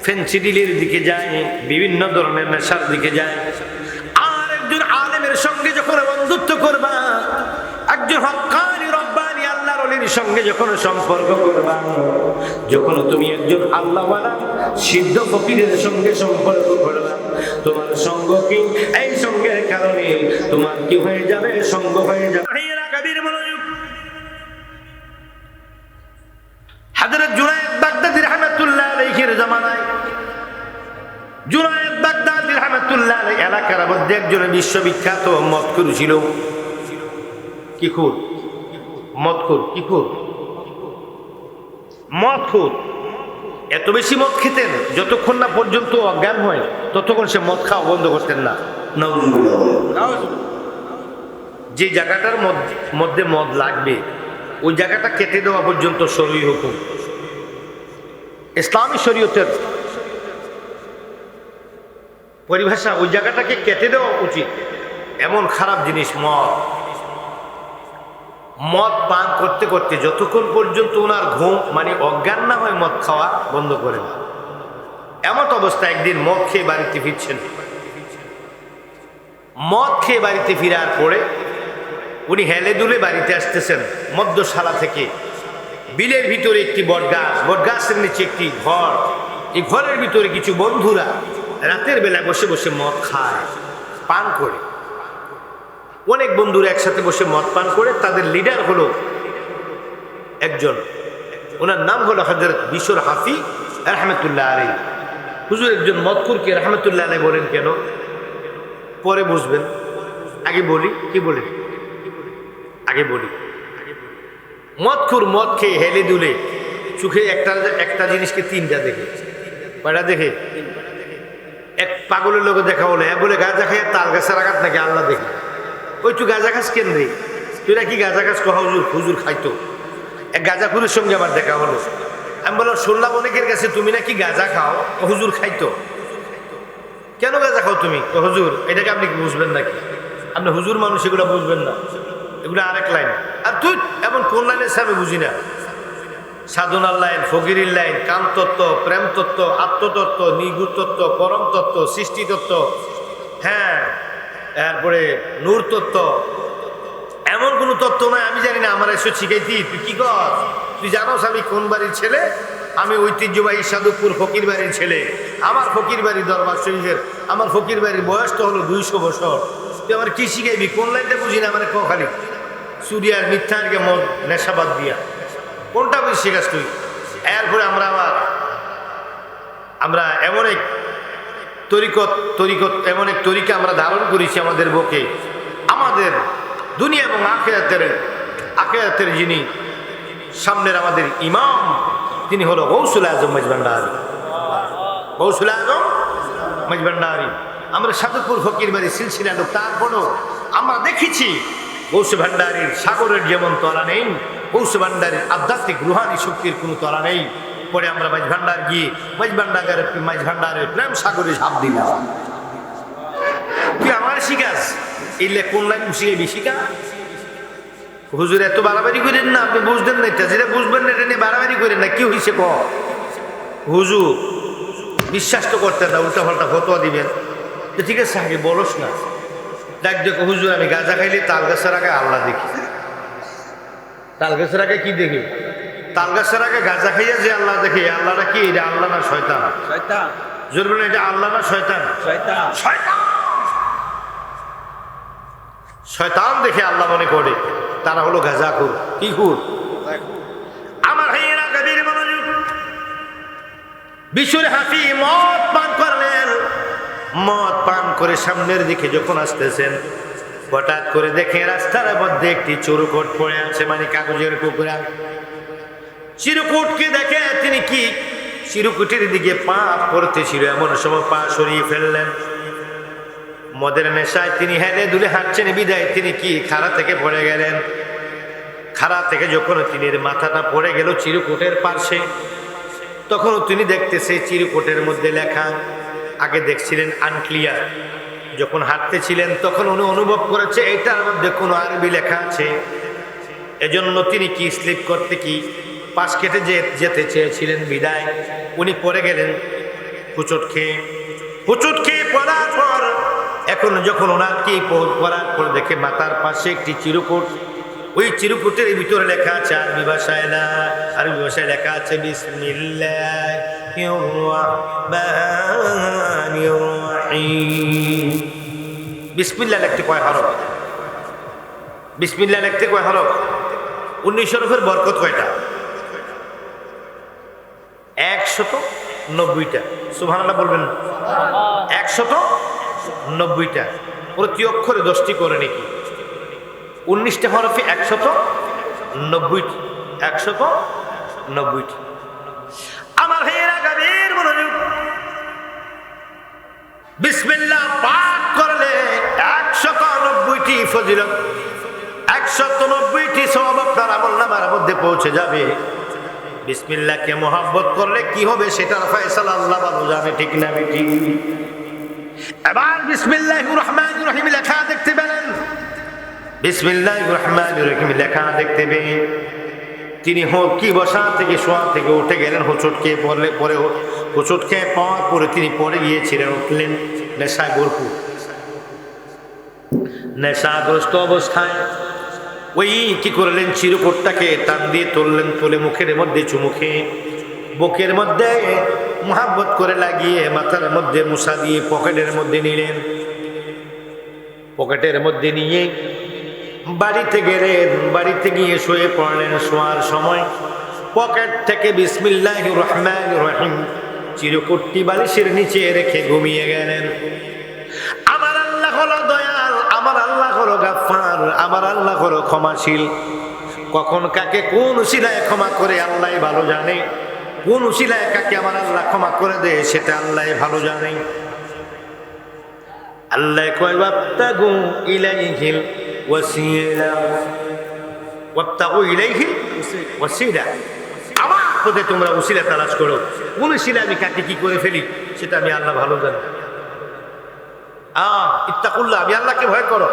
ফেন্সিডিলের দিকে যায়, বিভিন্ন ধরনের নেশার দিকে যায়। আর একজন আলেমের সঙ্গে যখন বন্ধুত্ব করবা, একজন হক্কানি রব্বানি আল্লাহর ওলির সঙ্গে যখন সম্পর্ক করবা, যখন তুমি একজন আল্লাহওয়ালা সিদ্ধ ফকিরের সঙ্গে সম্পর্ক করবা, তোমার সঙ্গ কি এই সঙ্গের কারণে তোমার কি হয়ে যাবে? সঙ্গ হয়ে যাবে। হযরত জুনায়েদ বাগদাদী রাহমাতুল্লাহ আলাইহির জামানায়, জুনায়েদ বাগদাদী রাহমাতুল্লাহ আলাইহি এলাকার মধ্যে একজন বিশ্ববিখ্যাত মদখোর ছিল। কি খুর? মদখোর। কি খুর? মদখোর। এত বেশি মদ খেতেন, যতক্ষণ না পর্যন্ত অজ্ঞান হয় ততক্ষণ সে মদ খাওয়া বন্ধ করতেন না। যে জায়গাটার মধ্যে মদ লাগবে ওই জায়গাটা কেটে দেওয়া পর্যন্ত শরীর হুকুম। ইসলামী শরীয়তের পরিভাষা ওই জায়গাটাকে কেটে দেওয়া উচিত। এমন খারাপ জিনিস মদ। মদ পান করতে করতে যতক্ষণ পর্যন্ত ওনার ঘুম মানে অজ্ঞান না হয় মদ খাওয়া বন্ধ করে না। এমন অবস্থা একদিন মদ খেয়ে বাড়িতে ফিরছেন। মদ খেয়ে বাড়িতে ফিরার পরে উনি হেলে দুলে বাড়িতে আসতেছেন মধ্যশালা থেকে। বিলের ভিতরে একটি বটগাছ, বটগাছের নিচে একটি ঘর। এই ঘরের ভিতরে কিছু বন্ধুরা রাতের বেলা বসে বসে মদ খায়, পান করে। অনেক বন্ধুরা একসাথে বসে মদ পান করে। তাদের লিডার হলো একজন, ওনার নাম হলো হযরত বিশর হাফি রাহমাতুল্লাহ আলাইহি। হুজুর একজন মদখোরকে রাহমাতুল্লাহ আলাইহি বলেন কেন? পরে বুঝবেন, আগে বলি। কি বলেন? আগে বলি। মদখোর মদ খেয়ে হেলে দুলে চোখে একটা জিনিসকে তিনটা দেখে। কয়টা দেখে? এক পাগলের লোক দেখা হলো, বলে গাঁজা খাই তাল গাছের আঘাত নাকি আল্লাহ দেখে। ওই তুই গাঁজা খাস কেন রে? তুই নাকি গাঁজা খাস? কহা হুজুর, হুজুর খাইতো। এক গাঁজাখুরের সঙ্গে আমার দেখা হলো। আমি বললাম শুনলাম অনেকের কাছে তুমি নাকি গাঁজা খাও। হুজুর খাইতো। কেন গাঁজা খাও তুমি? তো হুজুর এটাকে আপনি কি বুঝবেন নাকি? আপনি হুজুর মানুষ, এগুলো বুঝবেন না। এগুলো আরেক লাইন। আর তুই এমন কোন লাইন আছে আমি বুঝি না। সাধনার লাইন, ফকিরির লাইন, কাম তত্ত্ব, প্রেম তত্ত্ব, আত্মতত্ত্ব, নিগুড় তত্ত্ব, পরম তত্ত্ব, সৃষ্টি তত্ত্ব, হ্যাঁ, তারপরে নূর তত্ত্ব। এমন কোনো তত্ত্ব নয় আমি জানি না। আমার এসে শিখাইতি। তুই কি কর? তুই জানোস আমি কোন বাড়ির ছেলে? আমি ঐতিহ্যবাহী সাধুপুর ফকির বাড়ির ছেলে। আমার ফকির বাড়ি দরবার শরীফের। আমার ফকির বাড়ির বয়স তো হলো 200 বছর। তুই আমার কি শিখাইবি? কোন লাইনটা বুঝি না। মানে খালি সুরিয়ার মিথ্যাকে মদ নেশাবাদ দিয়া কোনটা বুঝি শিখাস তুই? এরপরে আমরা এমন এক তরিকত এমন এক তরিকা আমরা ধারণ করেছি আমাদের বুকে। আমাদের দুনিয়া এবং আখিরাতের যিনি সামনের আমাদের ইমাম, তিনি হলো গৌসুল আজম মজভান্ডারী। গৌসুল আজম মজভান্ডারী। আমরা সাধুপুর ফকির বাড়ি সিলসিলা লোক। তারপরও আমরা দেখেছি গৌস ভান্ডারীর সাগরের যেমন তলা নেই, গৌস ভান্ডারীর আধ্যাত্মিক রুহানি শক্তির কোনো তলা নেই। পরে আমরা মাঝ ভান্ডার গিয়ে মাঝ ভান্ডারের প্রেম সাগরে ঝাঁপ দিলাম। তুই আমার শিখাস এলে কোন লাইন শিখাইবি শিখা। হুজুর এত বাড়াবাড়ি করেন না, আপনি বুঝবেন না, এটা যেটা বুঝবেন না এটা নিয়ে বাড়াবাড়ি করেন না। কি হয়েছে ক হুজুর? বিশ্বাস তো করতেন না, উল্টা পাল্টা ফতোয়া দিবেন। তো ঠিক আছে আগে বলস না। ডাক দেখো হুজুর আমি গাঁজা খাইলে তাল গাছের আগে আল্লাহ দেখি। তাল গাছের আগে কি দেখি? তাল গাছের আগে গাঁজা খাইয়া যে আল্লাহ দেখি, আল্লাহটা কি? এটা আল্লাহ না শয়তান? শয়তান। জোর বলেন এটা আল্লাহ না শয়তান? শয়তান। শয়তান শয়তান দেখে আল্লাহ মনে করে তারা হলো গাঁজাখোর। কি খুর? আমার ভাইয়েরা গভীর মনোযোগ। বিশুর হাফি মদ পান করলেন। মদ পান করে সামনের দিকে যখন আসতেছেন, হঠাৎ করে দেখে রাস্তার মধ্যে একটি চিরকুট পড়ে আছে, মানে কাগজের টুকরা। চিরকুটকে দেখে তিনি কি চিরকুটের দিকে পা পড়তেছিল, এমন সময় পা সরিয়ে ফেললেন। মদের নেশায় তিনি হেলে দুলে হাঁটছেন, বিদায় তিনি কি খাড়া থেকে পড়ে গেলেন। খাড়া থেকে যখন তিনি মাথাটা পড়ে গেল চিরকুটের পাশে, তখন তিনি দেখতেছে চিরকুটের মধ্যে লেখা। আগে দেখছিলেন আনক্লিয়ার, যখন হাঁটতেছিলেন তখন উনি অনুভব করেছে এটার মধ্যে কোনো আরবি লেখা আছে। এজন্য তিনি কি স্লিপ করতে কি পাশ কেটে যেতে চেয়েছিলেন, বিদায় উনি পড়ে গেলেন হুচট খেয়ে পড়ার পর এখন যখন ওনার কি পড়ার পর দেখে মাথার পাশে একটি চিরকুট। ওই চিরকুটের ভিতরে লেখা আছে আরবি ভাষায় না, আরবি ভাষায় লেখা আছে বিসমিল্লাহির রহমানির রহিম। বিসমিল্লাহ লিখতে কয় হরফ? বিসমিল্লাহ লিখতে কয় হরফ? 19 হরফের বরকত কয়টা? 190টা। সুবহানাল্লাহ বলবেন। 190টা। প্রতি অক্ষরে 10টি করে নাকি? 19টা হরফে 190টি। 190টি। আমার ভাইয়েরা গভীর মনোযোগ। বিসমিল্লাহ পাঠ করলে 190টি ফজিলত, 190টি সওয়াব আপনার আমলনামার মধ্যে পৌঁছে যাবে। বিসমিল্লাহকে মোহাব্বত করলে কি হবে সেটার ফয়সালা আল্লাহ ভালো জানে, ঠিক না বেটি? এবার বিসমিল্লাহির রহমানির রহিম লেখা দেখতে পেলেন। বিসমিল্লাহির রহমানির রহিম লেখা দেখতে পেয়ে তিনি কি বসা থেকে শোয়া থেকে উঠে গেলেন। হোঁচট খেয়ে পরে হোঁচট খেয়ে পাওয়ার পরে তিনি পরে গিয়েছিলেন, উঠলেন নেশাগ্রস্ত অবস্থায়। ওই কি করলেন চিরকুটটাকে টান দিয়ে তুলে মুখের মধ্যে চুমুখে বুকের মধ্যে মোহাব্বত করে লাগিয়ে মাথার মধ্যে মুসা দিয়ে পকেটের মধ্যে নিলেন। পকেটের মধ্যে নিয়ে বাড়িতে গেলেন। বাড়িতে গিয়ে শুয়ে পড়লেন। শোয়ার সময় পকেট থেকে বিসমিল্লাহির রহমানির রহিম চিরকুটটি বালিশের নিচে রেখে ঘুমিয়ে গেলেন। আমার আল্লাহ হলো দয়াল, আমার আল্লাহ হলো গাফফার, আমার আল্লাহ হলো ক্ষমাশীল। কখন কাকে কোন উসিলায় ক্ষমা করে আল্লাহ ভালো জানে, কোন উসিলায় কাকে আমার আল্লাহ ক্ষমা করে দেয় সেটা আল্লাহ ভালো জানে। আল্লাহ কয় ওয়াবতাগু ইলাইহিল ওয়াসিলা, ওয়াবতাগু ইলাইহিল ওয়াসিলা, আমার পথে তোমরা উসিলা তালাশ করো। কোন উসিলা আমি কাকে কি করে ফেলি সেটা আমি আল্লাহ ভালো জানি। ইত্তাকুল্লাহ, আমি আল্লাহকে ভয় করো।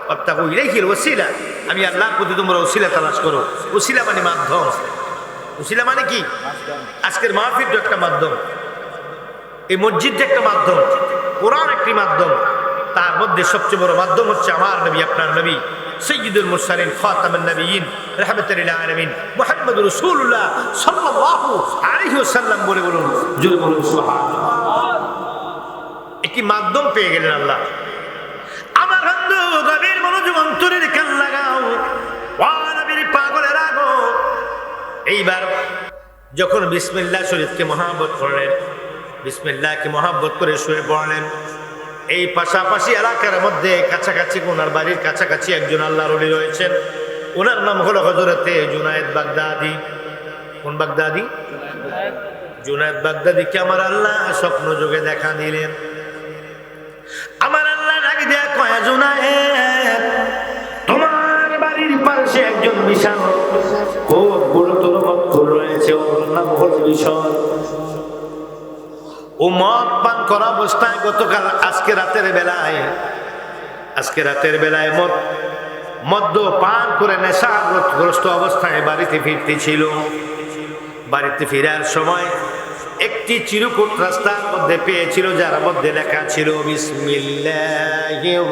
ওয়াবতাগু ইলাইহিল ওয়াসিলা, আমি আল্লাহর প্রতি তোমরা উসিলা তালাশ করো। উসিলা মানে মাধ্যম। উসিলা মানে কি? আজকের মাহফিল একটা মাধ্যম, এই মসজিদ একটা মাধ্যম, কোরআন একটি মাধ্যম। তার মধ্যে সবচেয়ে বড় মাধ্যম হচ্ছে আমার নবী, আপনার নবী সাইয়্যিদুল মুরসালিন খাতামুন নবিয়্যিন রাহমাতুল লিল আলামিন মুহাম্মদুর রাসূলুল্লাহ সাল্লাল্লাহু আলাইহি ওয়াসাল্লাম। বলে বলুন জোরে বলুন সুবহানাল্লাহ। একটি মাধ্যম পেয়ে গেলেন আল্লাহ। আমার বন্ধু গভীর মনোযোগ অন্তরের কান লাগাও, ওয়া নবীর পাগলের আগো। এইবার যখন বিসমিল্লাহ শরীফকে মহাব্বত করলেন, বিসমিল্লাহকে মহাব্বত করে শুয়ে পড়লেন। এই পাশাপাশি এলাকার মধ্যে কাছাকাছি ওনার বাড়ির কাছাকাছি একজন আল্লাহর ওলি রয়েছেন। ওনার নাম হলো হযরতে জুনায়েদ বাগদাদি। কোন বাগদাদি? জুনায়েদ বাগদাদিকে আমার আল্লাহ স্বপ্ন যোগে দেখা দিলেন। আমার আল্লাহ ডাক দিয়া কয়, জুনায়েদ তোমার পাশে একজন বিশাল খুব গুরুতর মক্কুর রয়েছে, ওর নাম হল বিশর। ও মদ পান করা অবস্থায় গতকাল আজকে রাতের বেলায় মদ্য পান করে নেশাগ্রস্ত অবস্থায় বাড়িতে ফিরতেছিল। বাড়িতে ফেরার সময় একটি চিরকুট রাস্তার মধ্যে পেয়েছিল, যার মধ্যে লেখা ছিল বিসমিল্লাহির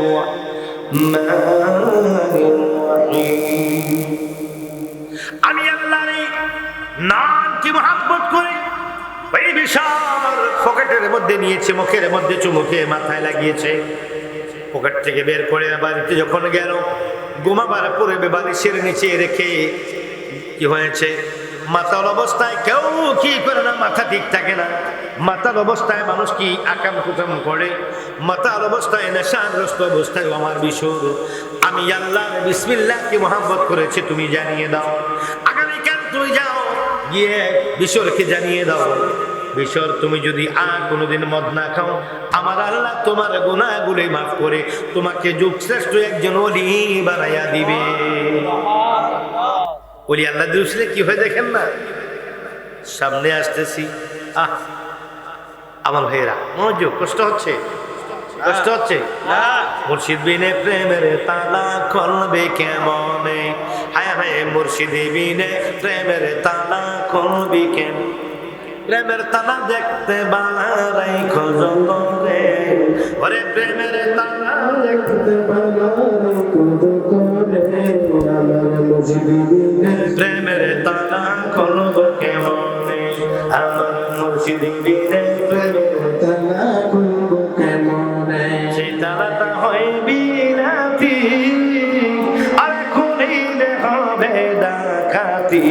রাহমানির রাহিম। আমি আল্লাহর নামকে মহব্বত করি। ওই বিশাল পকেটের মধ্যে নিয়েছে, মুখের মধ্যে চুমুকে মাথায় লাগিয়েছে। পকেট থেকে বের করে বাড়িতে যখন গেল, ঘুমাবার পূর্বে বালিশের নিচে রেখে কি হয়েছে, মাতাল অবস্থায় কেউ কি করে না, মাথা ঠিক থাকে না। মাতাল অবস্থায় মানুষ কি আকাম কুকাম করে, মাতাল অবস্থায় নেশাগ্রস্ত অবস্থায় আমার বিশর, আমি আল্লাহ বিসমিল্লাহকে মহব্বত করেছি, তুমি জানিয়ে দাও। আগামীকাল তুমি যাও, গিয়ে বিশরকে জানিয়ে দাও, বিশর তুমি যদি আর কোনোদিন মদ না খাও, আমার আল্লাহ তোমার গুনাহগুলো মাফ করে তোমাকে যুগশ্রেষ্ঠ একজন ওলি বানাইয়া দিবে। ওলি আল্লাহ দিলে কি হয় দেখেন না। সামনে আসতেছি, আমার ভাইয়েরা মনোযোগ, কষ্ট হচ্ছে মুর্শিদ বিনে প্রেমের তালা খুলবে কেমনে, হায় হায় মুর্শিদ বিনে প্রেমের তালা খুলবি কেন, প্রেমের তালা দেখতে বালাই খোঁজত রে, ওরে প্রেমের তালা দেখতে প্রেমের তালা খুলব কেমনে, আমার মুর্শিদ বিনে প্রেমের তালা খুলব কেমনে, সেই তালাটা হয় বিনাতি আর খুলিলে হবে ডাকাতি,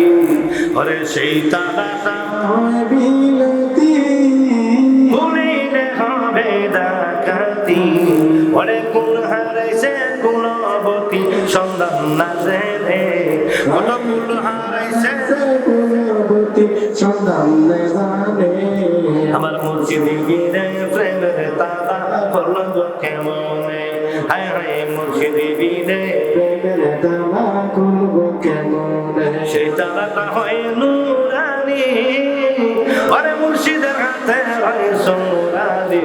ওরে সেই তালাটা হয় বিনাতি খুলিলে হবে ডাকাতি, ওরে কোন হারাইছে গুণবতী সন্ধান না জেনে, কত কুল হারাইছে গুণবতী সন্ধান না জানে, আমার মুর্শিদ বিনে প্রেমের তালা খুলব কেমনে, হায় হায় মুর্শিদ বিনে প্রেমের তালা খুলব কেমনে, সেই তালাটা হয় নুরানি, ওরে মুর্শিদের হাতে হয় সোনালি,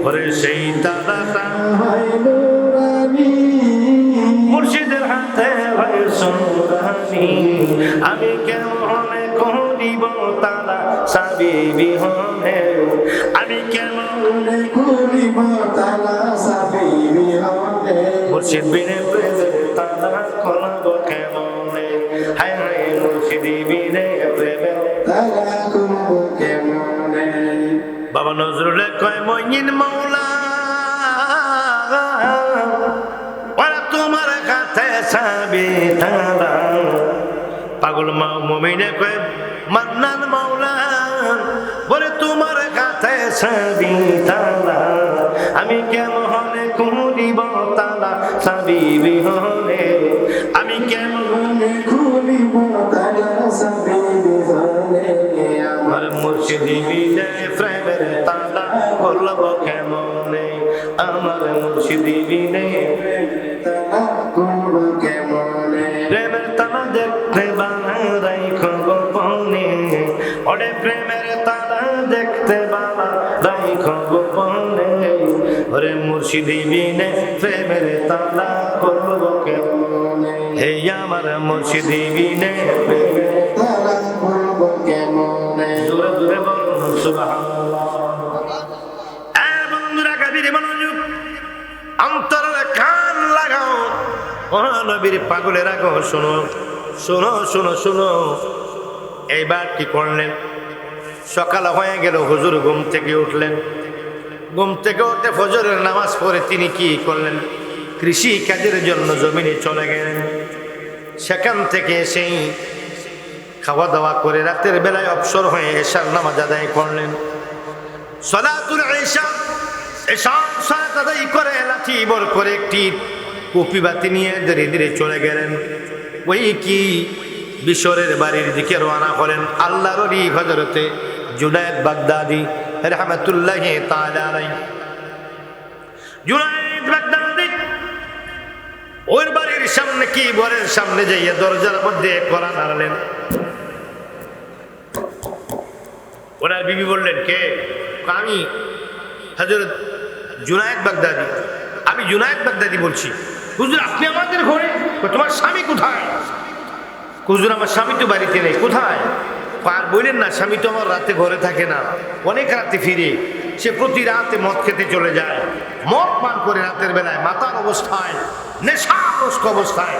ওরে সেই তালাটা হয় নুরানি, মুর্শিদের হাতে হয় সোনালি, আমি কেমনে করিব তালা সাবি বিহনে, আমি কেমনে করিব তালা সাবি বিহনে, মুর্শিদ বিনে প্রেমের তালা খুলব কেমনে, হায় হায় মুর্শিদ বিনে প্রেমের তালা খুলব কেমনে। বাবা নজরুল কয় মইন মৌলা ওরা তোমার কাছে সাবি তালা, পাগল মুমিনে কয় মান্নান মাওলা বলে তোমার কাছে সাবি তালা, আমি কেমনে খুলিব তালা সাবি বিহনে, আমি কেমনে খুলিব তালা সাবি বিহনে, আমার মুর্শিদ বিনে প্রেমের তালা খুলব কেমনে, আমার মুর্শিদ বিনে প্রেমের তালা খুলব কেমনে, প্রেমের তালা দেখতে বানাই গোপনে, ওরে প্রেমের তালা দেখতে বানাই গোপনে, ওরে মুর্শিদ বিনে প্রেমের তালা খুলব কেমনে, হে আমার মুর্শিদ বিনে প্রেমের তালা খুলব কেমনে, জোরে জোরে বলুন সুবহানাল্লাহ। বন্ধুরা কবির মনোযোগ, অন্তরের কান লাগাও, ও নবীর পাগলের আগো শোনো শোনো শোনো শোনো। এইবার কি করলেন, সকাল হয়ে গেল, হুজুর ঘুম থেকে উঠলেন, ঘুম থেকে উঠে ফজরের নামাজ পড়ে তিনি কি করলেন, কৃষি কাজের জন্য জমিনে চলে গেলেন। সেখান থেকে সেই খাওয়া দাওয়া করে রাতের বেলায় অবসর হয়ে এশার নামাজ আদায় করলেন। সালাতুল ইশা, এশার সালাত আদায় করে লাঠি বর করে একটি কুপি বাতি নিয়ে ধীরে ধীরে চলে গেলেন। ওই কি বিশরের বাড়ির দিকে রওনা করেন আল্লাহর ওলি হযরতে জুনায়েদ বাগদাদি রাহমাতুল্লাহি তাআলা আলাইহি। জুনায়েদ বাগদাদি ওর বাড়ির সামনে কি ঘরের সামনে যাইয়া দরজার মধ্যে কড়া নাড়লেন। ওনার বিবি বললেন, কে? আমি হযরত জুনায়েদ বাগদাদি। আমি জুনায়েদ বাগদাদি বলছি। হুজুর আপনি আমাদের ঘরে? তোমার স্বামী কোথায়? হুজুর আমার স্বামী তো বাড়িতে নেই। কোথায়? আর বললেন না, স্বামী তো আমার রাতে ঘরে থাকে না, অনেক রাতে ফিরে। সে প্রতি রাতে মদ খেতে চলে যায়, মদ পান করে রাতের বেলায় মাতার অবস্থায়, নেশাগ্রস্ত অবস্থায়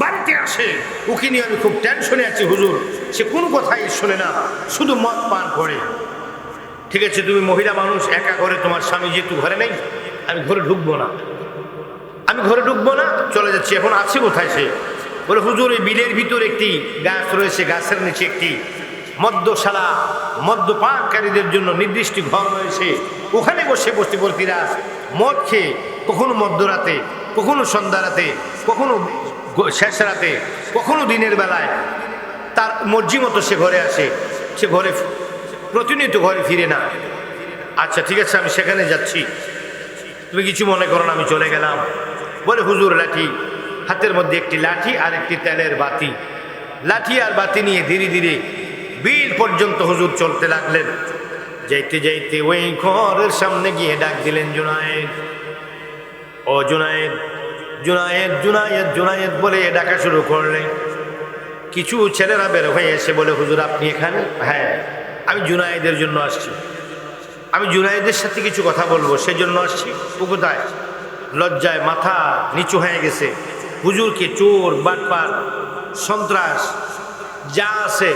বাড়িতে আসে। ওকে নিয়ে আমি খুব টেনশনে আছি হুজুর। সে কোনো কথাই শোনে না, শুধু মদ পান করে। ঠিক আছে, তুমি মহিলা মানুষ, একা ঘরে, তোমার স্বামী যেহেতু ঘরে নেই, আমি ঘরে ঢুকবো না, আমি ঘরে ঢুকবো না, চলে যাচ্ছি। এখন আছে কোথায় সে? বলে হুজুর এই বিলের ভিতর একটি গাছ রয়েছে, গাছের নিচে একটি মদ্যশালা, মদ্যপানকারীদের জন্য নির্দিষ্ট ঘর রয়েছে, ওখানে বসে বস্তিবর্তীরা মদ খেয়ে কখনো মধ্যরাতে, কখনো সন্ধ্যা রাতে, কখনো শেষ রাতে, কখনো দিনের বেলায় তার মর্জি মতো সে ঘরে আসে। সে ঘরে প্রতিনিয়ত ঘরে ফিরে না। আচ্ছা ঠিক আছে, আমি সেখানে যাচ্ছি, তুমি কিছু মনে করো না, আমি চলে গেলাম। বলে হুজুর লাঠি, হাতের মধ্যে একটি লাঠি আর একটি তেলের বাতি, লাঠি আর বাতি নিয়ে ধীরে ধীরে বিল পর্যন্ত হুজুর চলতে লাগলেন। যাইতে যাইতে ওই ঘরের সামনে গিয়ে ডাক দিলেন, জুনায়েদ, ও জুনায়েদ, জুনায়েদ, জুনায়েদ, জুনায়েদ বলে ডাকা শুরু করলেন। কিছু ছেলেরা বের হয়ে এসে বলে, হুজুর আপনি এখানে? হ্যাঁ, আমি জুনায়েদের জন্য আসছি, আমি জুনায়েদের সাথে কিছু কথা বলবো, সেজন্য আসছি। ও কোথায়? লজ্জায় মাথা নিচু হয়ে গেছে। হুজুরকে চোর, বাটপার, সন্ত্রাস যা আছে,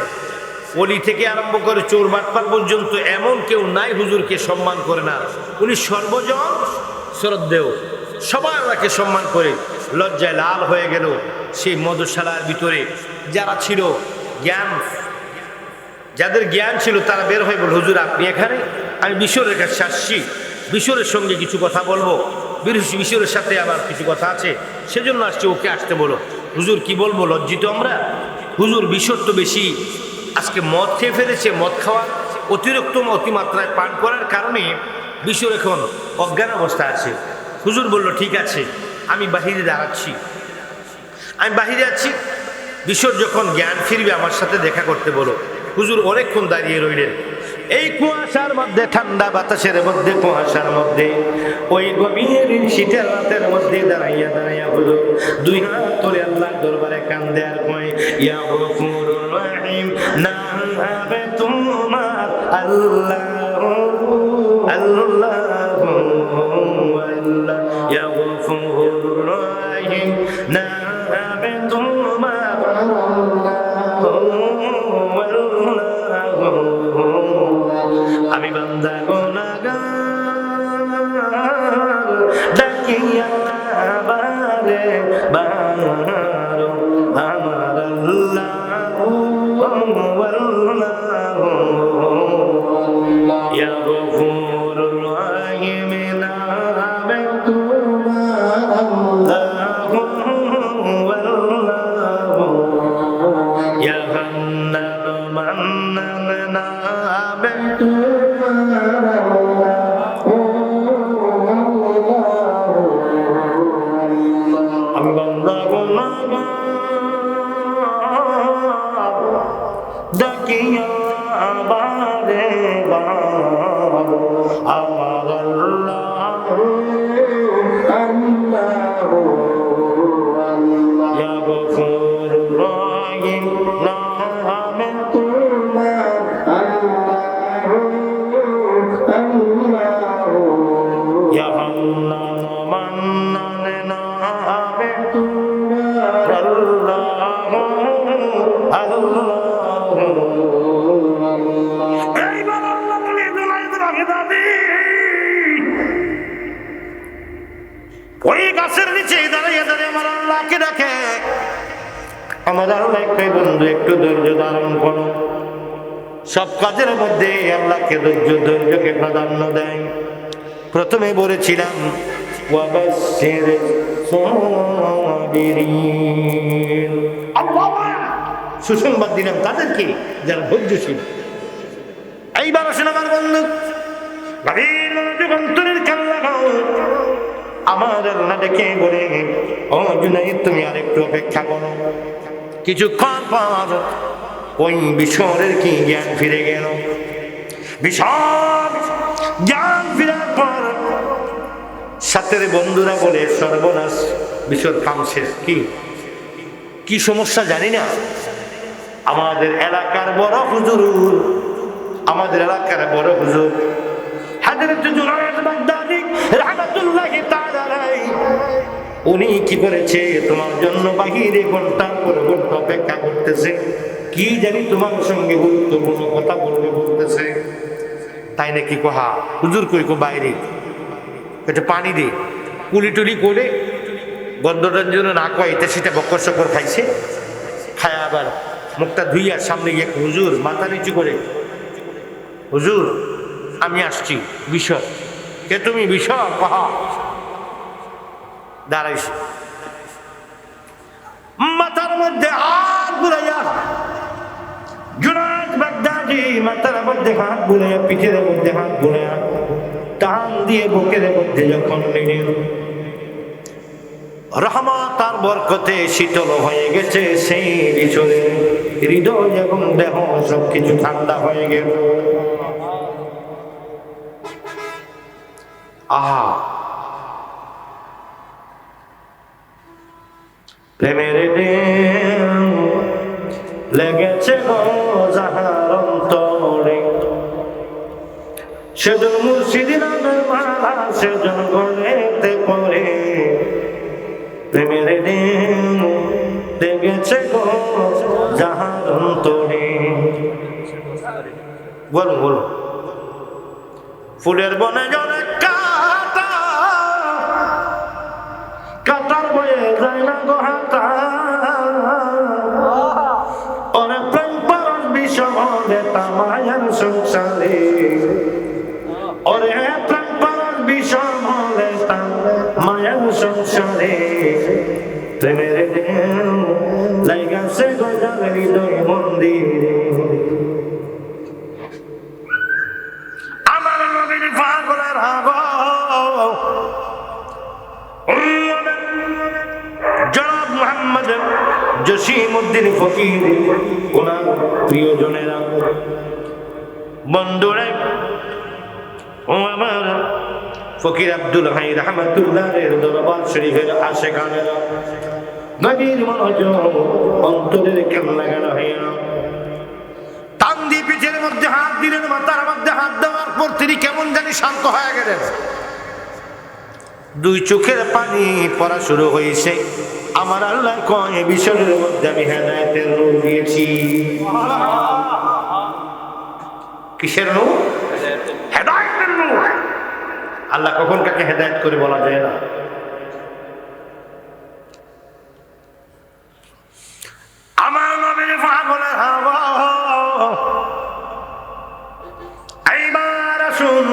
অলি থেকে আরম্ভ করে চোর বাটপার পর্যন্ত এমন কেউ নাই হুজুরকে সম্মান করে না। উনি সর্বজন শ্রদ্ধেয়, সবার তাকে সম্মান করে। লজ্জায় লাল হয়ে গেল। সেই মধুশালার ভিতরে যারা ছিল জ্ঞান, যাদের জ্ঞান ছিল তারা বের হয়ে বলল, হুজুর আপনি এখানে? আমি বিশরের কাছে আসছি, বিশরের সঙ্গে কিছু কথা বলবো, বিশরের সাথে আবার কিছু কথা আছে, সেজন্য আসছি, ওকে আসতে বলো। হুজুর কি বলবো, লজ্জিত আমরা। হুজুর বিশর তো বেশি আজকে মদ খেয়ে ফেলেছে, মদ খাওয়া অতিরিক্ত অতিমাত্রায় পান করার কারণে বিশর এখন অজ্ঞান অবস্থা আছে। হুজুর বলল, ঠিক আছে, আমি বাহিরে দাঁড়াচ্ছি, আমি বাহিরে আছি, বিশর যখন জ্ঞান ফিরবে আমার সাথে দেখা করতে বলো। হুজুর অনেকক্ষণ দাঁড়িয়ে রইলেন। এই কুয়াশার মধ্যে, ঠান্ডা বাতাসের মধ্যে, কুয়াশার মধ্যে, ওই গভীর শীতের রাতের মধ্যে দাঁড়াইয়া দাঁড়াইয়া হুজুর দুই হাত তুলে আল্লাহর দরবারে কান্দে আর কয়, ইয়া গফুরুর রহিম, নাম হবে তোমার আল্লাহ, আল্লাহ, আল্লাহ, ইয়া গফুরুর রহিম, নাম হবে তোমার আল্লাহ। আমি বান্দা গুনাহগার, ডাকিয়া বারে বারো আমার আল্লাহ, ইয়া গফুরুর রহিম, নামে তোমার আল্লাহ, ইয়া হান্নান মান্নান, নামে তোমার আল্লাহ। আমি বান্দা গুনাহগার, ডাকিয়া বারে বারো আমার আল্লাহ, আল্লাহ, ইয়া গফুরুর রহিম, নামে তোমার আল্লাহ, আল্লাহ, ইয়া হান্নান মান্নান, নামে তোমার আল্লাহ, আল্লাহ। এইবার আল্লাহ বলে, জুনায়েদ বাগদাদি ওই গাছের নিচে দাঁড়িয়ে দাঁড়িয়ে আমার আল্লাহকে ডাকে, আমার আল্লাহ একটাই বন্ধু, একটু ধৈর্য ধারণ করো। সব কাজের মধ্যে আল্লাহকে ধৈর্যকে প্রাধান্য দেয়। প্রথমে বলেছিলাম ওয়াবাশশির সাবিরিন, আল্লাহ সুসংবাদ দিলাম তাদেরকে যারা ধৈর্যশীল। এইবার আসেন আমার বন্ধু, গভীর মনোযোগ অন্তরের খেয়াল রাখো। আমার আল্লাহ ডেকে বলে, ও জুনাইদ তুমি আর একটু অপেক্ষা করো। কিছুক্ষণ পর ওই বিশরের কি জ্ঞান ফিরে গেল। বিশর জ্ঞান ফিরার পর সাথে বন্ধুরা বলে, সর্বনাশ, বিশর কাম শেষ। কি সমস্যা জানি না, আমাদের এলাকার বড় হুজুর, আমাদের এলাকার বড় হুজুর হযরত জুনায়েদ বাগদাদী রাহমাতুল্লাহি তাআলা আলাইহি, উনি কি করেছে, তোমার জন্য বাহিরে ঘন্টার পর ঘন্টা অপেক্ষা করতেছে। কি জানি তোমার সঙ্গে গুরুত্বপূর্ণ কথা বলতেছে। তাই নাকি? কোহা হুজুর কই কো বাইরে একটু পানি দে, কুলি টুলি করে গন্ধটার জন্য না কয়তে সেটা বক্কর সকর খাইছে। খায় আবার মুখটা ধুইয়ার সামনে গিয়ে, হুজুর মাথা নিচু করে, হুজুর আমি আসছি। বিশর, কে তুমি? বিশর। কহা দাঁড়াইছে, মাথার মধ্যে হাত বুলাইয়া, জুনায়েদ বাগদাদী মাথার মধ্যে হাত বুলাইয়া, পিঠের মধ্যে হাত বুলাইয়া, টান দিয়ে বুকের মধ্যে যখন নিলেন, রহমত আর বরকতে শীতল হয়ে গেছে সেই বিছরের হৃদয় এবং দেহ, সবকিছু ঠান্ডা হয়ে গেল। আহা, প্রেমের দেন লেগেছে গো যাহার অন্তরে, সেজন মুর্শিদ নামের মালা সেজন গলেতে পড়ে। প্রেমের দেন লেগেছে গো যাহার অন্তরে। বলুন বলুন। ফুলের বনে জলে কাটা, কাটার বয়ে যায় না গো হাতা। ওরে প্রেম পরশ বিষমে তামায়ার সংসারে, ওরে প্রেম পরশ বিষমে তামায়ার সংসারে। প্রেমের দেন লাইগাছে গো যার হৃদয় মন্দিরে। আমার নবীর পাগলের হাগো জনাব মুহাম্মদ জসিমউদ্দিন ফকির, ওনার প্রিয়জনেরা, বন্ধুরা, ও আমার ফকির আব্দুল হাই রহমাতুল্লাহের দরবার শরীফের আশিকানেরা, নবীর মনোযোগ অন্তরের কেমন লাগানো হয় না। টান দিয়ে পিঠের মধ্যে হাত দিলেন, মাথার মধ্যে হাত দেওয়ার পর তিনি কেমন জানি শান্ত হয়ে গেলেন। দুই চোখের পানি পড়া শুরু হয়েছে। আমার আল্লাহ কয়, বিষয়ের মধ্যে আমি হেদায়েতের নূর দিয়েছি। কিসের নূর? হেদায়েতের নূর। আল্লাহ কখন কাকে হেদায়েত করে বলা যায় না। আমার নবীর পাগলের হাওয়া, এইবার আসুন।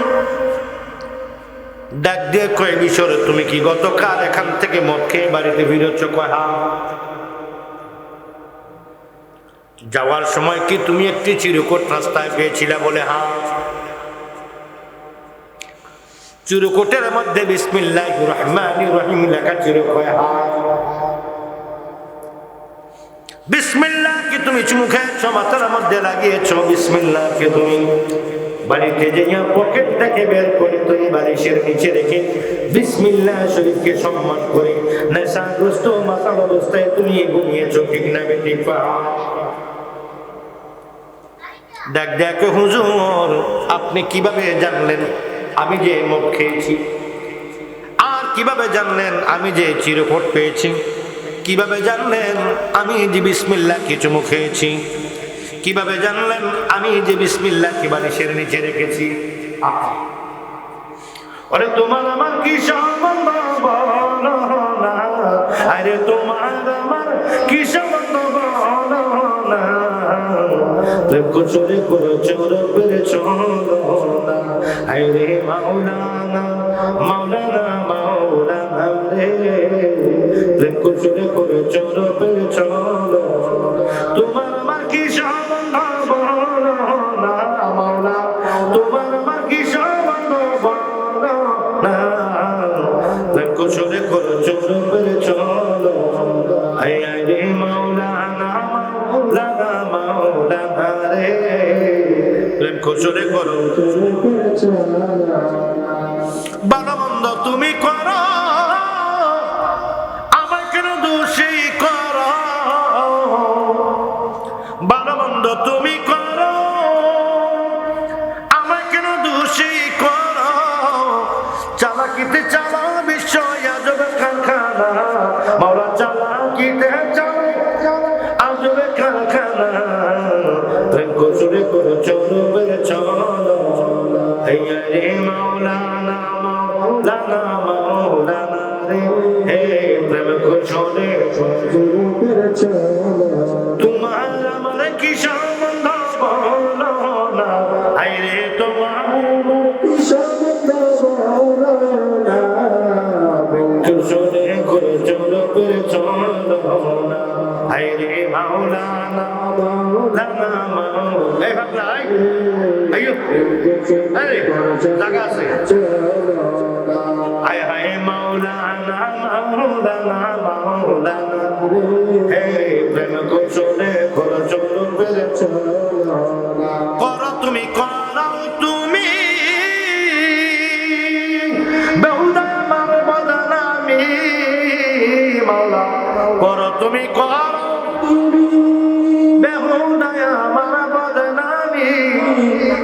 ডাক দিয়ে কয়, বিশর তুমি কি গতকাল এখান থেকে মদ খেয়ে বাড়িতে ফিরেছ? কয় হ্যাঁ। যাওয়ার সময় কি তুমি একটি চিরকুট রাস্তায় পেয়েছিলে? বলে হ্যাঁ। চিরকুটের মধ্যে বিসমিল্লাহির রহমানির রহিম লেখা ছিল? কয় হ্যাঁ। বিসমিল্লাহ কি তুমি চুমু খেয়েছ, মাথার মধ্যে লাগিয়েছ? বিসমিল্লাহ কি তুমি বাড়িতে যাইয়া পকেট থেকে বের করে তুমি বালিশের নিচে রেখে বিসমিল্লাহ শরীফকে সম্মান করে নেশাগ্রস্ত মাতাল অবস্থায় তুমি ঘুমিয়েছ? ঠিক না বেটি? দেখ দেখ হুজুর, আপনি কিভাবে জানলেন আমি যে মদ খেয়েছি? আর কিভাবে জানলেন আমি যে চিরকুট পেয়েছি? কিভাবে জানলেন আমি যে বিসমিল্লাহ কি চুমু খেয়েছি? কিভাবে জানলেন আমি যে বিসমিল্লাহ কি বালিশের নিচে রেখেছি? আরে তোমার আমার কি সম্বন্ধ বলো না, আরে তোমার আমার কি সম্বন্ধ বলো না, কুচুরি করেছো রবের চলো না, আরে মাওলানা মাওলানা মাওলানা রে, কুচুরি করেছো রবের চলো। তোমার আমার কি সম্বন্ধ বলো না মাওলা, তোমার আমার কি সম্বন্ধ বলো না, প্রেম কোচরে করো ভালো মন্দ তুমি করো আমায় কেন দোষী করো ভালো মন্দ তুমি করো আমায় কেন দোষী করো চালাকিতে চালা বিশ্ব আজবে কারখানা মাওলা চালাকিতে চালা আজবে কারখানা প্রেম কোচরে করো চলো বেড়ে চলো হেয়া রে মাওলানা মাওলানা মাওলানা রে হে প্রেম কোচরে তোমার আমার কি সম্বন্ধ বলো না আই রে তোমার কি সম্বন্ধ বলো না কোচরে করো চলো বেড়ে চলো না আই রে মাওলানা মাওলানা মাওলানা এই ভাবনা আইয়ো এই জায়গা আছে আয় হায় মাওলানা মাওলানা মাওলানা হে প্রেম কোচরে করো চলো বেড়ে চলো করো তুমি বেহুদা আমার বদনামি মাওলা করো তুমি বেহুদায় আমার বদনামি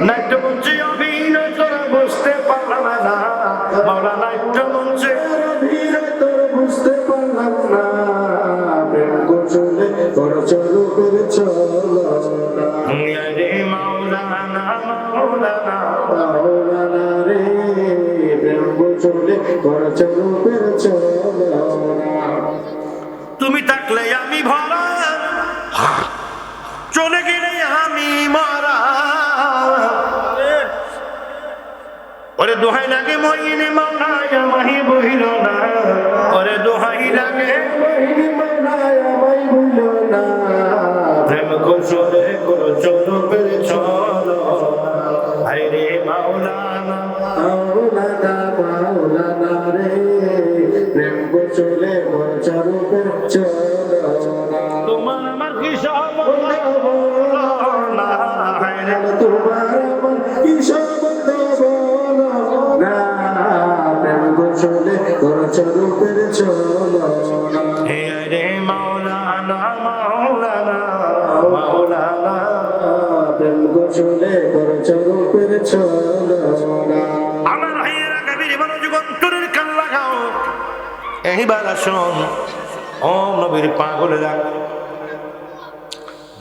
নাট্য মঞ্চে অভিনয় তোরা বুঝতে পারলাম না মাওলা নাট্য মঞ্চে অভিনয় তোরা বুঝতে পারলাম না প্রেম কোচরে করো চলো বেড়ে চলো রে মাওলানা মাওলানা মাওলানা রে প্রেম কোচরে করো চলো বেড়ে চলো তুমি থাকলে আমি ভরা চলে গেলে আমি মারা ওরে দোহাই লাগে মহিনে মাওলায় আমাহি বহিল না ওরে দোহাই লাগে মহিনে মাওলায় আমাহি বহিল না প্রেম কোচরে করো চলো বেড়ে চলো আই রে মাওলানা মাওলানা মাওলানা রে প্রেম কোচরে করো চলো বেড়ে চলো তোমার আমার কি সম্বন্ধ বলো না তোমার আমার কি সম্বন্ধ বলো না প্রেম কোচরে করো চলো বেড়ে চলো হে রে মাওলানা মাওলানা মাওলানা প্রেম কোচরে করো চলো বেড়ে চলো আমার ভাইয়েরা কবির মনোযোগ অন্তরের কান লাগাও এইবার আসুন ও নবীর পাগলেরা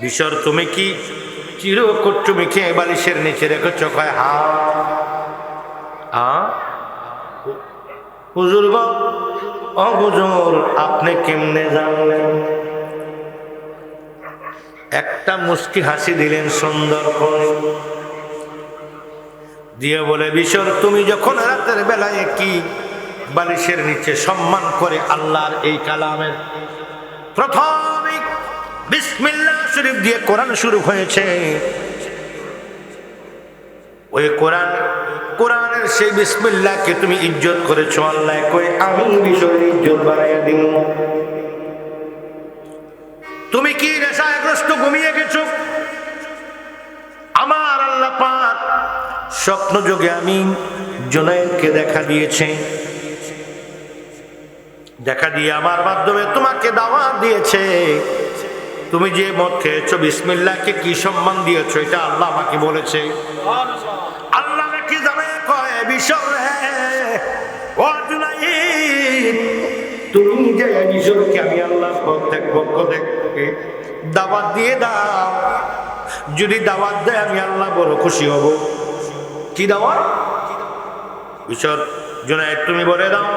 বিশর তুমি কি চিরকুটুমি খেয়ে বালিশের নিচে রেখেছ কয় হুজুর গো ও হুজুর আপনি কেমনে জানলেন একটা মুস্কি হাসি দিলেন সুন্দর করে দিয়ে বলে বিশর তুমি যখন রাতের বেলায় কি বালিশের নিচে সম্মান করে আল্লাহর এই কালামের প্রথমে বিসমিল্লাহ শরীফ দিয়ে কোরআন শুরু হয়েছে ওই কোরআনের সেই বিসমিল্লাহকে তুমি ইজ্জত করেছো আল্লাহ কই আমি বিষয়ের ইজ্জত বাড়াইয়া দিব তুমি কি নেশাগ্রস্ত ঘুমিয়ে গেছো আমার আল্লাহ পাক স্বপ্ন যোগে আমি জুনায়েদকে দেখা দিয়েছে দেখা দিয়ে আমার মাধ্যমে তোমাকে দাওয়াত দিয়েছে তুমি যে মদ খেয়েছো বিসমিল্লাহকে কি সম্মান দিয়েছো এটা আল্লাহ আমাকে বলেছে আল্লাহ নাকি জানে কয় বিষয় ও জুনায়েদ তুমি যে বিষয়কে আমি আল্লাহ পক্ষ থেকে দাওয়াত দিয়ে দাও যদি দাওয়াত দেয় আমি আল্লাহ বড় খুশি হব কি দাওয়াত বিষয় জুনায়েদ তুমি বলে দাও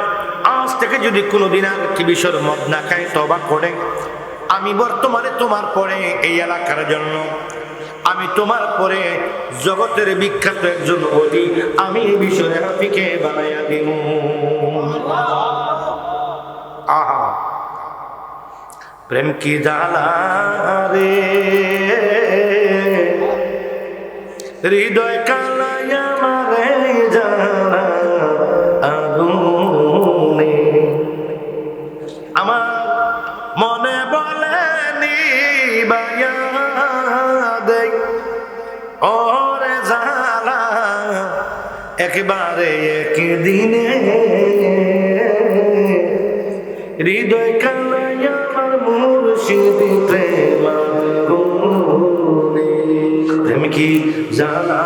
আজ থেকে যদি কোনোদিন আর কি বিষয় মদ না খায় তওবা করে আমি বর্তমানে তোমার পরে এই এলাকার জন্য আমি তোমার পরে জগতের বিখ্যাত একজন ওলি আমি এই বিষয়ে হাফিকে বানাইয়া দিব আহা প্রেম কি জালা রে হৃদয় কালায়া মারে জানা আগুনে আমার মনে বলে নিবাইয়া দেয় ওরে জালা একবারে একদিনে হৃদয় কানায় আমার মুর্শিদ প্রেম আগুনে প্রেম কি জালা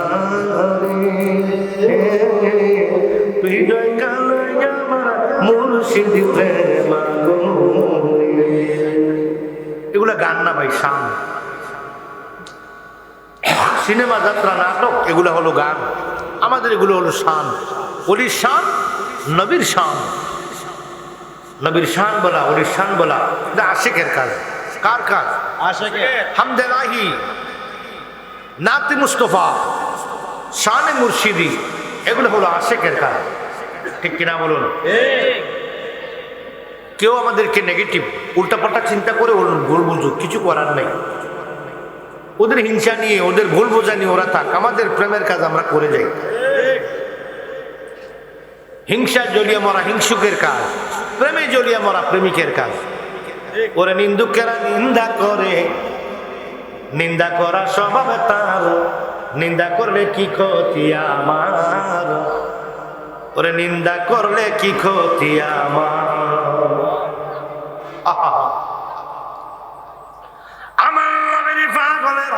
হৃদয় কানায় আমার মুর্শিদ প্রেম আগুনে। এগুলা গান না ভাই, শান। সিনেমা, যাত্রা, নাটক এগুলো হলো গান, আমাদের এগুলো হলো শান। ওলির শান, নবীর শান। নবীর শান বলা, ওলির শান বলা, এটা আশিকের কাজ। কার কাজ? আশিকের। হামদে লাহি, নাতে মুস্তফা, শানে মুর্শিদি, এগুলো হলো আশিকের কাজ। ঠিক কিনা বলুন? কেউ আমাদেরকে নেগেটিভ উল্টাপাল্টা চিন্তা করে ভুল বুঝুক, কিছু করার নেই। ওদের হিংসা নিয়ে, ওদের ভুল বোঝা নিয়ে ওরা থাক, আমাদের প্রেমের কাজ আমরা করে যাই। হিংসা জ্বলিয়ে মরা হিংসুকের কাজ, প্রেমে জ্বলিয়ে মরা প্রেমিকের কাজ। ওরা নিন্দুকেরা নিন্দা করে, নিন্দা করা স্বভাব তার, নিন্দা করলে কি ক্ষতি আমার, ওরে নিন্দা করলে কি ক্ষতি আমার। আমার নবীর পাগলের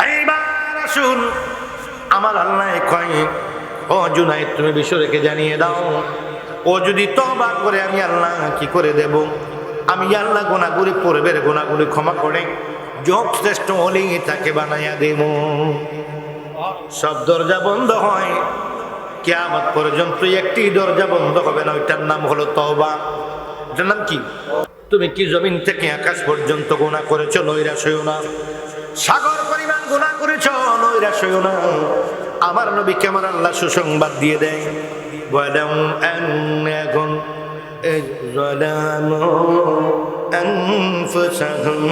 এইবার আসুন, আমার আল্লাহ কয়, ও জুনাইদ তুমি বিশ্বরেকে জানিয়ে দাও, ও যদি তওবা করে আমি আল্লাহ কি করে দেব? আমি আল্লাহ গুনাহগুলি পূর্বের গুনাহগুলি ক্ষমা করে যোগ শ্রেষ্ঠ হলেই তাকে বানাইয়া দেব। সব দরজা বন্ধ হয়, কিয়ামত পর্যন্ত একটি দরজা বন্ধ হবে না, ওইটার নাম হলো তওবা। এটার নাম কি? তুমি কি জমিন থেকে আকাশ পর্যন্ত গুনাহ করেছো? নৈরাশ হইও না। সাগর পরিমাণ গুনাহ করেছো? নৈরাশ হইও না। আমার নবীকে আমার আল্লাহ সুসংবাদ দিয়ে দেয়, ওয়ালাউ আন্নাকুম যালামু আনফুসাহুম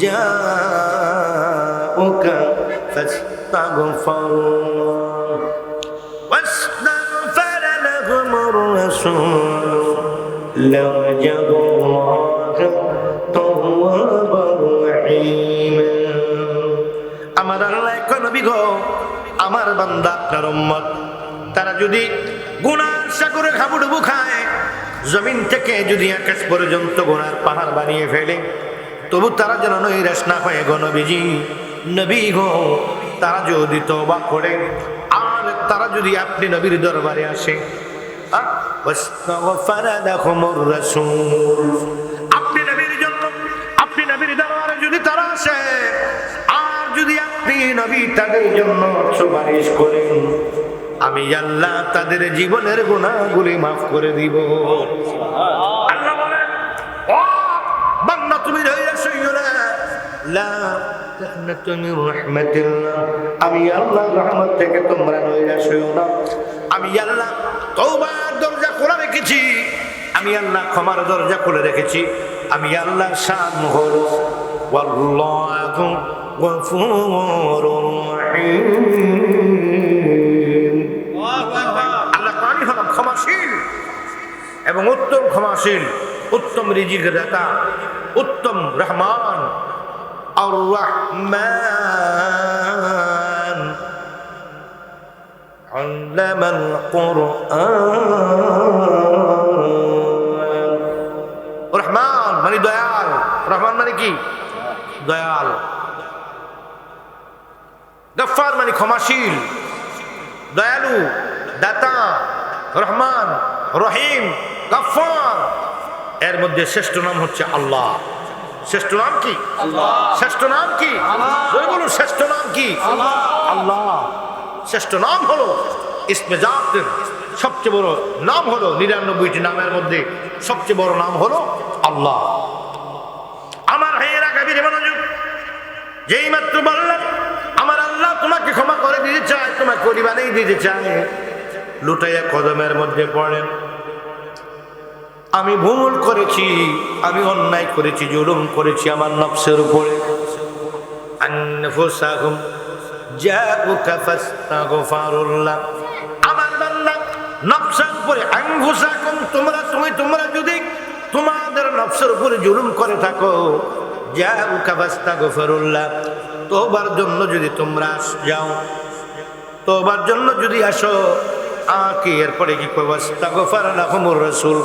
জাউকা ফাস্তাগফিরুল্লাহ واستغفر لهم الرسول لوجدوه توابا رحيما। আমার আল্লাহ কয়, নবী গো, আমার বান্দা আপনার উম্মত, তারা যদি গুনার সাগরে হাবুডুবু খায়, জমিন থেকে যদি আকাশ পর্যন্ত গুনার পাহাড় বানিয়ে ফেলে, তবু তারা যেন নৈরাশ না হয় গো নবীজি। নবী গো, তারা যদি তওবা করে আর তারা যদি আপনি নবীর দরবারে আসে, আপনি নবীর জন্য, আপনি নবীর দরবারে যদি তারা আসে আর যদি আপনি নবী তাদের জন্য সুপারিশ করেন, আমি আল্লাহ তাদের জীবনের গুনাহগুলি মাফ করে দিব। আল্লাহ বলেন, ও বান্দা তুমি নৈরাশ হইও না, লা তাকনাতু মির রাহমাতিল্লাহ, আমি আল্লাহর রহমত থেকে তোমরা নৈরাশ হইও না। আমি আল্লাহ তওবার দরজা খোলা রেখেছি, আমি আল্লাহ ক্ষমার দরজা খুলে রেখেছি। আমি আল্লাহর শান হলো ওয়াল্লাহু গফুরুর রহিম। আল্লাহ তাআলা হলেন ক্ষমাশীল এবং উত্তম ক্ষমাশীল, উত্তম রিজিকের দাতা, উত্তম রহমান আর রহমান। আল্লামাল কুরআন। রহমান মানে দয়াল, রহমান মানে কি? দয়াল। গফফার মানে ক্ষমাশীল, দয়ালু, দাতা, রহমান, রহিম, গফফার। এর মধ্যে শ্রেষ্ঠ নাম হচ্ছে আল্লাহ। শ্রেষ্ঠ নাম কি? আল্লাহ। শ্রেষ্ঠ নাম কি? আল্লাহ। বলুন শ্রেষ্ঠ নাম কি? আল্লাহ। আল্লাহ। শ্রেষ্ঠ নাম হলো ইসমে জাতের সবচেয়ে বড় নাম হলো, 99টি নামের মধ্যে সবচেয়ে বড় নাম হলো আল্লাহ। আমার ভাইয়েরা গভীর মনোযোগ, যেই মাত্র বললাম আমার আল্লাহ তোমাকে ক্ষমা করে দিতে চায়, তোমাকে পরিবারেই দিতে চায়, লুটাইয়া কদমের মধ্যে পড়েন, আমি ভুল করেছি, আমি অন্যায় করেছি, জুলুম করেছি আমার নফসের উপরে। আনফুসাহুম জাউকা ফাস্তাগফিরুল্লাহ, আমার বান্দা নফসের উপরে, আনফুসাকুম তোমরা যদি তোমাদের নফসের উপরে জুলুম করে থাকো, জাউকা ফাস্তাগফিরুল্লাহ, তওবার জন্য যদি তোমরা যাও, তওবার জন্য যদি আসো, কি এরপরে কি করবো? আস্তাগফার লাহুমুর রাসূল,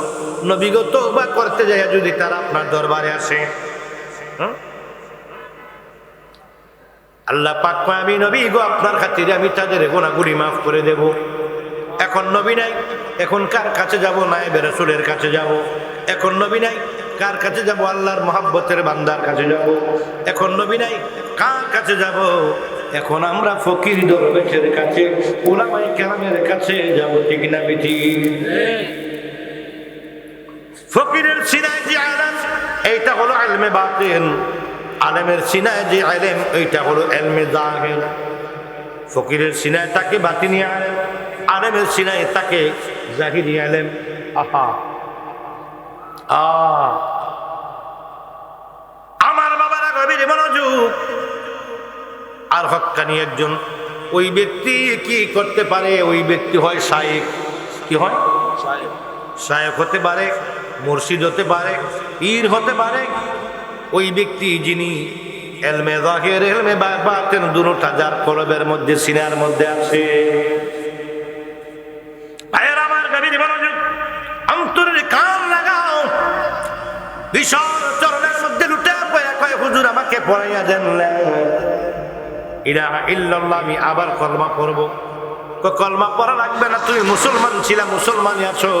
নবী গো তওবা করতে যায় যদি তারা আপনার দরবারে আসে, আল্লাহ পাক কয় আমি নবী গো আপনার খাতিরে আমি তাদের গুনাহগুলি মাফ করে দেব। এখন নবী নাই, এখন কার কাছে যাব? নায়েবে রাসূলের কাছে যাব। এখন নবী নাই, কার কাছে যাব? আল্লাহর মহব্বতের বান্দার কাছে যাব। এখন নবী নাই, কার কাছে যাব? এখন আমরা ফকির দরবেশের কাছে, উলামায়ে কেরামের কাছে যাব, ঠিক না বেঠিক? ফকিরের সিনায় যে আলেম, এইটা হলো ইলমে বাতিন। আলেমের সিনায় যে ইলম, এইটা হলো ইলমে জাহির। ফকিরের সিনায় তাকে বাতিনি আলেম, আলেমের সিনায় তাকে জাহিরি আলেম। আমার বাবারা গভীর মনোযোগ। আর হক্কানি একজন ওই ব্যক্তি কি করতে পারে? ওই ব্যক্তি হয় শায়েখ। কি হয়? শায়েখ হতে পারে, মুর্শিদ হতে পারে, পীর হতে পারে। ওই ব্যক্তি যিনি ইলমে যাহির, ইলমে বাতিন দুটোটা যার কলবের মধ্যে, সিনার মধ্যে আছে। ভাইয়ের আমার গভীর মনোযোগ, অন্তরের কান লাগাও। বিশাল চরণের মধ্যে লুটে পড়ে কয় হুজুর আমাকে পড়াইয়া দেন না, ইলাহা ইল্লাল্লাহ, আমি আবার কলমা পড়ব। কলমা পড়া লাগবে না, তুমি মুসলমান ছিলা, মুসলমানই আছো।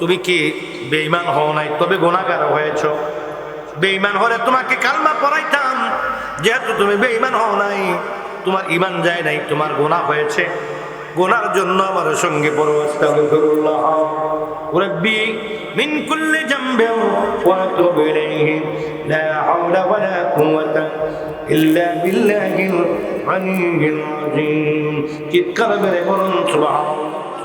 তুমি কি বেঈমান হও নাই? তবে গুনাহগার হয়েছো। বেঈমান হলে তোমাকে কালমা পড়াইতাম, যেহেতু তুমি বেঈমান হও নাই, তোমার ঈমান যায় নাই, তোমার গুনাহ হয়েছে। গুনার জন্য আমার সঙ্গে পড়ো আস্তাগফিরুল্লাহ রাব্বি মিন কুল্লি জামবিন ওয়া আতুবু ইলাইহি লা হাওলা ওয়ালা কুওয়াতা ইল্লা বিল্লাহিল আলিয়্যিল আযীম। চিৎকার করে বলুন সুবহানাল্লাহ।